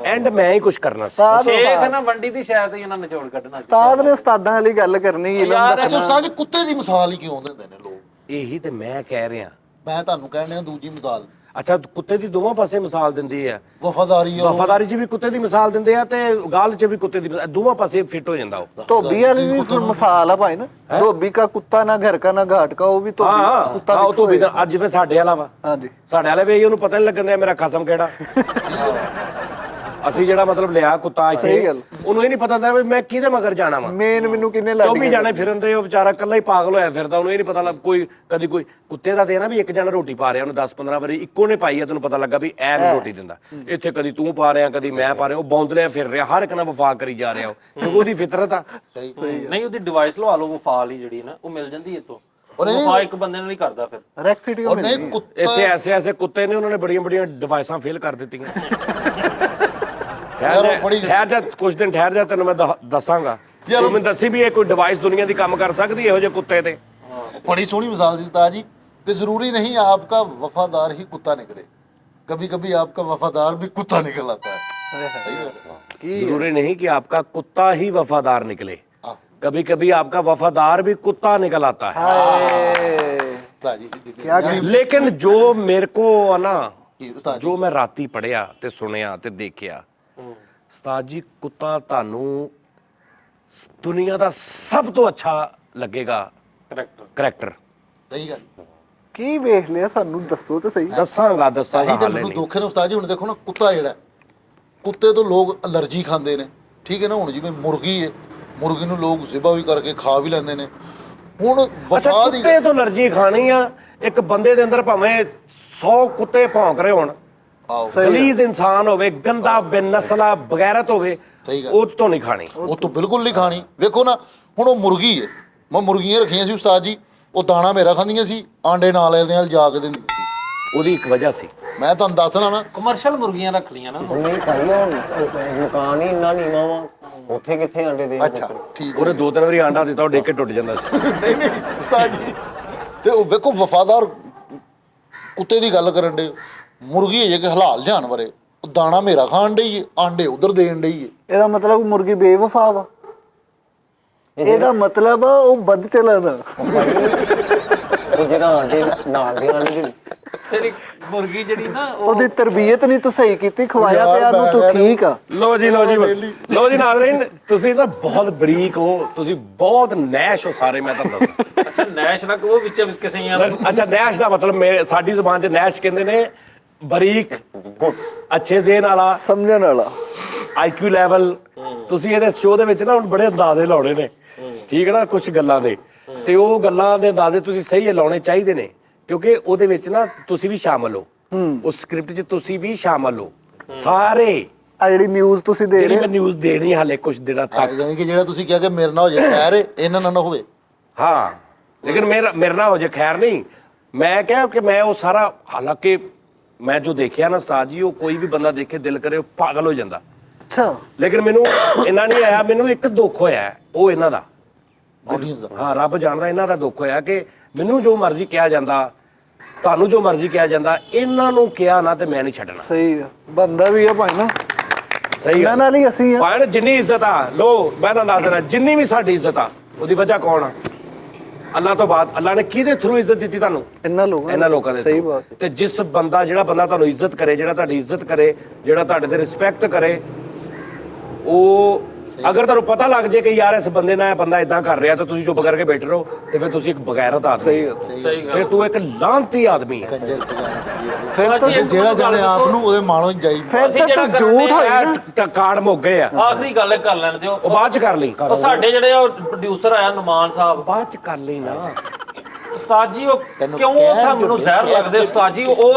ਐਂਡ ਮੈਂ ਹੀ ਕੁਝ ਕਰਨਾ ਸੀ। ਸ਼ੇਖ ਨਾ ਵੰਡੀ ਦੀ ਸ਼ਾਇਦ ਹੀ ਇਹਨਾਂ ਨਿਚੋੜ ਕੱਢਣਾ। ਉਸਤਾਦ ਨੇ ਉਸਤਾਦਾਂ ਵਾਲੀ ਗੱਲ ਕਰਨੀ, ਇਲਮ ਅੱਛਾ ਦੱਸਣਾ। ਉਸਤਾਦ ਜੀ ਕੁੱਤੇ ਦੀ ਮਿਸਾਲ ਹੀ ਕਿਉਂ ਦਿੰਦੇ ਨੇ ਲੋਕ? ਇਹੀ ਤੇ ਮੈਂ ਕਹਿ ਰਿਹਾ। ਮੈਂ ਤੁਹਾਨੂੰ ਕਹਿਣ ਡਿਆ ਦੂਜੀ ਮਿਸਾਲ, ਅੱਛਾ ਕੁੱਤੇ ਦੀ ਦੋਵਾਂ ਪਾਸੇ ਮਿਸਾਲ ਦਿੰਦੀ ਆ। ਵਫਾਦਾਰੀ ਵਫਾਦਾਰੀ 'ਚ ਵੀ ਕੁੱਤੇ ਦੀ ਮਿਸਾਲ ਦਿੰਦੇ ਆ ਤੇ ਗਾਲ 'ਚ ਵੀ ਕੁੱਤੇ ਦੀ ਦੋਵਾਂ ਪਾਸੇ ਫਿੱਟ ਹੋ ਜਾਂਦਾ ਉਹ। ਧੋਬੀ ਵਾਲੀ ਵੀ ਫਿਰ ਮਿਸਾਲ ਆ ਭਾਈ ਨਾ, ਧੋਬੀ ਕਾ ਕੁੱਤਾ ਨਾ ਘਰ ਕਾ ਨਾ ਘਾਟ ਕਾ, ਉਹ ਵੀ ਧੋਬੀ ਕੁੱਤਾ ਉਹ ਤੋਂ ਵੀ ਅੱਜ ਫਿਰ ਸਾਡੇ ਵਾਲਾ ਵਾ। ਹਾਂਜੀ ਸਾਡੇ ਵਾਲੇ ਵੀ ਉਹਨੂੰ ਪਤਾ ਨਹੀਂ ਲੱਗਣ ਦਿਆ ਮੇਰਾ ਖਸਮ ਕਿਹੜਾ। ਅਸੀਂ ਜਿਹੜਾ ਮਤਲਬ ਲਿਆ ਕੁੱਤਾ ਇੱਥੇ, ਉਹਨੂੰ ਇਹ ਨਹੀਂ ਪਤਾ ਹੁੰਦਾ ਵੀ ਮੈਂ ਕਿਹਦੇ ਮਗਰ ਜਾਣਾ ਵਾ। ਮੇਨ ਮੈਨੂੰ ਕਿੰਨੇ ਲੱਗ 24 ਜਾਣੇ ਫਿਰਨ ਤੇ ਉਹ ਵਿਚਾਰਾ ਇਕੱਲਾ ਹੀ ਪਾਗਲ ਹੋਇਆ ਫਿਰਦਾ। ਉਹਨੂੰ ਇਹ ਨਹੀਂ ਪਤਾ ਲੱਗ ਕੋਈ ਕਦੀ ਕੋਈ ਕੁੱਤੇ ਦਾ ਤੇ ਨਾ ਵੀ ਇੱਕ ਜਣਾ ਰੋਟੀ ਪਾ ਰਿਹਾ, ਉਹਨੂੰ 10-15 ਵਾਰੀ ਇੱਕੋ ਨੇ ਪਾਈ ਆ, ਤੈਨੂੰ ਪਤਾ ਲੱਗਾ ਵੀ ਐ ਨੂੰ ਰੋਟੀ ਦਿੰਦਾ। ਇੱਥੇ ਕਦੀ ਤੂੰ ਪਾ ਰਿਹਾ ਕਦੀ ਮੈਂ ਪਾ ਰਿਹਾ, ਉਹ ਬੌਂਦਲਿਆ ਫਿਰ ਰਿਹਾ, ਹਰ ਇੱਕ ਨਾਲ ਵਫਾ ਕਰੀ ਜਾ ਰਿਹਾ ਉਹ, ਕਿਉਂਕਿ ਉਹਦੀ ਫਿਤਰਤ ਆ। ਨਹੀਂ ਉਹਦੀ ਡਿਵਾਈਸ ਲਵਾ ਲਓ ਵਫਾਲ ਹੀ ਜਿਹੜੀ ਨਾ, ਉਹ ਮਿਲ ਜਾਂਦੀ ਹੈ ਤੋਂ ਵਫਾ ਇੱਕ ਬੰਦੇ ਨਾਲ ਹੀ ਕਰਦਾ ਫਿਰ। ਰੈਕਸਿਟੀ ਔਰ ਨਹੀਂ ਕੁੱਤੇ ਇੱਥੇ ਐਸੇ ਕੁੱਤੇ ਨੇ, ਉਹਨਾਂ ਨੇ ਬੜੀਆਂ ਡਿਵਾਈਸਾਂ ਫੇਲ ਕਰ ਦਿੱਤੀਆਂ। ਠਹਿਰ ਜਾ ਕੁਝ ਦਿਨ ਠਹਿਰ ਜਾ, ਤੈਨੂੰ ਮੈਂ ਦੱਸਾਂਗਾ। ਤੂੰ ਮੈਨੂੰ ਦੱਸੀ ਵੀ ਇਹ ਕੋਈ ਡਿਵਾਈਸ ਦੁਨੀਆ ਦੀ ਕੰਮ ਕਰ ਸਕਦੀ ਇਹੋ ਜਿਹੇ ਕੁੱਤੇ ਤੇ। बड़ी सोनी मिसाल थी उस्ताद जी कि जरूरी नहीं आपका वफादार ही कुत्ता निकले, कभी कभी आपका वफादार भी कुत्ता निकल आता है। जरूरी नहीं कि आपका कुत्ता ही वफादार निकले, कभी कभी आपका वफादार भी कुत्ता निकल आता है। लेकिन जो मेरे को ना, जो मैं राती पढ़िया ते सुनिया ते देखिया, उस्ताद जी कुत्ता तानू दुनिया दा सब तो अच्छा लगेगा ਕਰੈਕਟਰ। ਸਹੀ ਗੱਲ। ਕੀ ਵੇਖ ਲਿਆ ਸਾਨੂੰ ਦੱਸੋ ਤੇ ਸਹੀ। ਦੱਸਾਂਗਾ ਤੇ ਮੈਨੂੰ ਦੁੱਖ ਹੈ ਉਸਤਾਦ ਜੀ, ਹੁਣ ਦੇਖੋ ਨਾ ਕੁੱਤਾ ਜਿਹੜਾ, ਕੁੱਤੇ ਤੋਂ ਲੋਕ ਅਲਰਜੀ ਖਾਂਦੇ ਨੇ, ਠੀਕ ਹੈ ਨਾ। ਹੁਣ ਜਿਵੇਂ ਮੁਰਗੀ ਹੈ, ਮੁਰਗੀ ਨੂੰ ਲੋਕ ਜ਼ਿਬਾ ਵੀ ਕਰਕੇ ਖਾ ਵੀ ਲੈਂਦੇ ਨੇ। ਹੁਣ ਵਫਾ ਦੀ ਕੁੱਤੇ ਤੋਂ ਅਲਰਜੀ ਖਾਣੀ ਆ, ਇੱਕ ਬੰਦੇ ਦੇ ਅੰਦਰ ਭਾਵੇਂ 100 ਕੁੱਤੇ ਭੌਂਕ ਰਹੇ ਹੋਣ, ਗਲੀਜ਼ ਇਨਸਾਨ ਹੋਵੇ, ਗੰਦਾ ਬੇਨਸਲਾ ਬਗੈਰਤ ਹੋਵੇ, ਉਹ ਤੋਂ ਨਹੀਂ ਖਾਣੀ। ਉਹ ਤੋਂ ਬਿਲਕੁਲ ਨਹੀਂ ਖਾਣੀ। ਵੇਖੋ ਨਾ ਹੁਣ ਉਹ ਮੁਰਗੀ ਹੈ, ਮੈਂ ਮੁਰਗੀਆਂ ਰੱਖੀਆਂ ਸੀ ਉਸਤਾਦ ਜੀ, ਉਹ ਦਾਣਾ ਮੇਰਾ ਖਾਂਦੀਆਂ ਸੀ, ਆਂਡੇ ਨਾਲ ਇਹਦੇ ਨਾਲ ਜਾ ਕੇ ਦਿੰਦੀ ਸੀ। ਉਹਦੀ ਇੱਕ ਵਜ੍ਹਾ ਸੀ, ਮੈਂ ਤੁਹਾਨੂੰ ਦੱਸਣਾ ਨਾ, ਕਮਰਸ਼ੀਅਲ ਮੁਰਗੀਆਂ ਰੱਖ ਲੀਆਂ ਨਾ। ਨਹੀਂ ਭਾਈ ਉਹ ਮਕਾਨ ਹੀ ਇੰਨਾ ਨੀਵਾਂ ਵਾ, ਉੱਥੇ ਕਿੱਥੇ ਆਂਡੇ ਦੇ। ਅੱਛਾ ਠੀਕ। ਉਹਨੇ 2-3 ਵਾਰੀ ਆਂਡਾ ਦਿੱਤਾ, ਉਹ ਡੇਕ ਕੇ ਟੁੱਟ ਜਾਂਦਾ ਸੀ। ਨਹੀਂ ਨਹੀਂ ਉਸਤਾਦ ਜੀ, ਤੇ ਉਹ ਵੇਖੋ ਵਫਾਦਾਰ ਕੁੱਤੇ ਦੀ ਗੱਲ ਕਰਨ ਦੇ, ਮੁਰਗੀ ਹੈ ਜੇ ਕਿ ਹਲਾਲ ਜਾਨਵਰ ਹੈ, ਉਹ ਦਾਣਾ ਮੇਰਾ ਖਾਣ ਡਈ ਹੈ, ਆਂਡੇ ਉਧਰ ਦੇਣ ਡਈ ਹੈ। ਇਹਦਾ ਮਤਲਬ ਮੁਰਗੀ ਬੇਵਫਾ ਵਾ। ਇਹਦਾ ਮਤਲਬ ਉਹ ਵੱਧ ਚੱਲਦਾ। ਉਹ ਜਿਹੜਾ ਆਂਡੇ ਨਾਲ ਦੇ ਆਂਡੇ ਦੇ ਤੇਰੀ ਮੁਰਗੀ ਜਿਹੜੀ ਨਾ ਉਹਦੀ ਤਰਬੀਅਤ ਨਹੀਂ ਤੂੰ ਸਹੀ ਕੀਤੀ, ਖਵਾਇਆ ਪਿਆ ਨੂੰ ਤੂੰ ਠੀਕ ਆ। ਲੋ ਜੀ ਨਾਜ਼ਰੀਨ, ਤੁਸੀਂ ਨਾ ਬਹੁਤ ਬਰੀਕ ਹੋ, ਤੁਸੀਂ ਬਹੁਤ ਨੈਸ਼ ਹੋ ਸਾਰੇ, ਮੈਂ ਤੁਹਾਨੂੰ ਦੱਸਾਂ। ਅੱਛਾ ਨੈਸ਼ ਨਾ ਉਹ ਵਿੱਚ ਕਿਸੇ ਯਾਰ। ਅੱਛਾ ਨੈਸ਼ ਦਾ ਮਤਲਬ ਸਾਡੀ ਜ਼ੁਬਾਨ 'ਚ ਨੈਸ਼ ਕਹਿੰਦੇ ਨੇ ਬਰੀਕ, ਅੱਛੇ ਜ਼ੇਨ ਵਾਲਾ, ਸਮਝਣ ਵਾਲਾ, IQ ਲੈਵਲ। ਤੁਸੀਂ ਇਹਦੇ ਸ਼ੋਅ ਦੇ ਵਿੱਚ ਨਾ ਹੁਣ ਬੜੇ ਅੰਦਾਜ਼ੇ ਲਾਉਣੇ ਨੇ, ਠੀਕ ਹੈ ਨਾ, ਕੁਝ ਗੱਲਾਂ ਦੇ, ਤੇ ਉਹ ਗੱਲਾਂ ਦੇ ਅੰਦਾਜ਼ੇ ਤੁਸੀਂ ਸਹੀ ਲਾਉਣੇ ਚਾਹੀਦੇ ਨੇ, ਕਿਉਂਕਿ ਉਹਦੇ ਵਿੱਚ ਨਾ ਤੁਸੀਂ ਵੀ ਸ਼ਾਮਲ ਹੋ, ਉਸ ਸਕ੍ਰਿਪਟ 'ਚ ਤੁਸੀਂ ਵੀ ਸ਼ਾਮਲ ਹੋ ਸਾਰੇ। ਆ ਜਿਹੜੀ ਨਿਊਜ਼ ਤੁਸੀਂ ਦੇ ਜਿਹੜੀ ਰਹੇ ਮੈਂ ਨਿਊਜ਼ ਦੇਣੀ ਹਾਲੇ ਕੁਝ ਦਿਨਾਂ ਤੱਕ। ਯਾਨੀ ਕਿ ਜਿਹੜਾ ਤੁਸੀਂ ਕਿਹਾ ਕਿ ਮੇਰੇ ਨਾਲ ਹੋ ਜਾਏ ਖੈਰ ਹੈ, ਇਹਨਾਂ ਨਾਲ ਨਾ ਹੋਵੇ। ਹਾਂ ਲੇਕਿਨ ਮੇਰੇ ਨਾਲ ਹੋ ਜੇ ਖੈਰ ਨਹੀਂ। ਮੈਂ ਕਿਹਾ ਕਿ ਮੈਂ ਉਹ ਸਾਰਾ, ਹਾਲਾਂਕਿ ਮੈਂ ਜੋ ਦੇਖਿਆ ਨਾ ਉਸਤਾਦ ਜੀ, ਉਹ ਕੋਈ ਵੀ ਬੰਦਾ ਦੇਖੇ ਦਿਲ ਕਰੇ ਉਹ ਪਾਗਲ ਹੋ ਜਾਂਦਾ। ਅੱਛਾ ਲੇਕਿਨ ਮੈਨੂੰ ਇਹਨਾਂ ਨਹੀਂ ਆਇਆ, ਮੈਨੂੰ ਇੱਕ ਦੁੱਖ ਹੋਇਆ, ਉਹ ਇਹਨਾਂ ਦਾ। ਹਾਂ ਰੱਬ ਜਾਣਦਾ, ਇਹਨਾਂ ਦਾ ਦੁੱਖ ਹੋਇਆ ਕਿ ਮੈਨੂੰ ਜੋ ਮਰਜ਼ੀ ਕਿਹਾ ਜਾਂਦਾ, ਤੁਹਾਨੂੰ ਜੋ ਮਰਜ਼ੀ ਕਿਹਾ ਜਾਂਦਾ, ਇਹਨਾਂ ਨੂੰ ਕਿਹਾ ਨਾ ਤੇ ਮੈਂ ਨਹੀਂ ਛੱਡਣਾ। ਸਹੀ ਆ, ਬੰਦਾ ਵੀ ਆ ਭਾਈ ਨਾ, ਸਹੀ ਇਹਨਾਂ ਨਾਲ ਹੀ ਅਸੀਂ ਆ। ਭਾਈ ਜਿੰਨੀ ਇੱਜ਼ਤ ਆ, ਲੋ ਮੈਂ ਤਾਂ ਦੱਸ ਦੇਣਾ, ਜਿੰਨੀ ਵੀ ਸਾਡੀ ਇੱਜ਼ਤ ਆ, ਉਹਦੀ ਵਜ੍ਹਾ ਕੌਣ ਆ? ਅੱਲਾਹ ਤੋਂ ਬਾਅਦ। ਅੱਲਾਹ ਨੇ ਕਿਹਦੇ ਥਰੂ ਇੱਜ਼ਤ ਦਿੱਤੀ ਤੁਹਾਨੂੰ? ਇਹਨਾਂ ਲੋਕਾਂ ਦੇ। ਸਹੀ ਬਾਤ। ਤੇ ਜਿਹੜਾ ਬੰਦਾ ਤੁਹਾਨੂੰ ਇੱਜ਼ਤ ਕਰੇ, ਜਿਹੜਾ ਤੁਹਾਡੀ ਇੱਜ਼ਤ ਕਰੇ, ਜਿਹੜਾ ਤੁਹਾਡੇ ਤੇ ਰਿਸਪੈਕਟ ਕਰੇ, ਉਹ ਅਗਰ ਤੁਹਾਨੂੰ ਪਤਾ ਲੱਗ ਜੇ ਕਿ ਯਾਰ ਇਸ ਬੰਦੇ ਨਾਲ ਇਹ ਬੰਦਾ ਇਦਾਂ ਕਰ ਰਿਹਾ, ਤਾਂ ਤੁਸੀਂ ਚੁੱਪ ਕਰਕੇ ਬੈਠੇ ਰਹੋ, ਤੇ ਫਿਰ ਤੁਸੀਂ ਇੱਕ ਬਗੈਰਤ ਆਦਮੀ ਹੋ। ਫਿਰ ਤੂੰ ਇੱਕ ਲਾਂਤੀ ਆਦਮੀ ਹੈ। ਫਿਰ ਤਾਂ ਜਿਹੜਾ ਜਾਣੇ ਆਪ ਨੂੰ ਉਹਦੇ ਮਾਣੋ ਜਾਈ। ਫਿਰ ਤਾਂ ਝੂਠ ਹੋਇਆ ਨਾ। ਕਾਰਡ ਮੁੱਕ ਗਏ ਆ। ਆਖਰੀ ਗੱਲ ਕਰ ਲੈਣ ਦਿਓ, ਉਹ ਬਾਅਦ ਚ ਕਰ ਲਈ। ਉਹ ਸਾਡੇ ਜਿਹੜੇ ਉਹ ਪ੍ਰੋਡਿਊਸਰ ਆਇਆ ਨੁਮਾਨ ਸਾਹਿਬ, ਬਾਅਦ ਚ ਕਰ ਲਈ ਨਾ। ਉਸਤਾਦ ਜੀ ਉਹ ਕਿਉਂ ਸਾਨੂੰ ਜ਼ਹਿਰ ਲੱਗਦੇ ਉਸਤਾਦ ਜੀ, ਉਹ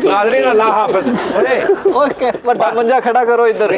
ਨਾਜ਼ਰੀਨ ਅੱਲਾਹ ਹਾਫਿਜ਼। ਓਕੇ ਵੱਡਾ ਮੰਜਾ ਖੜਾ ਕਰੋ ਇੱਧਰ।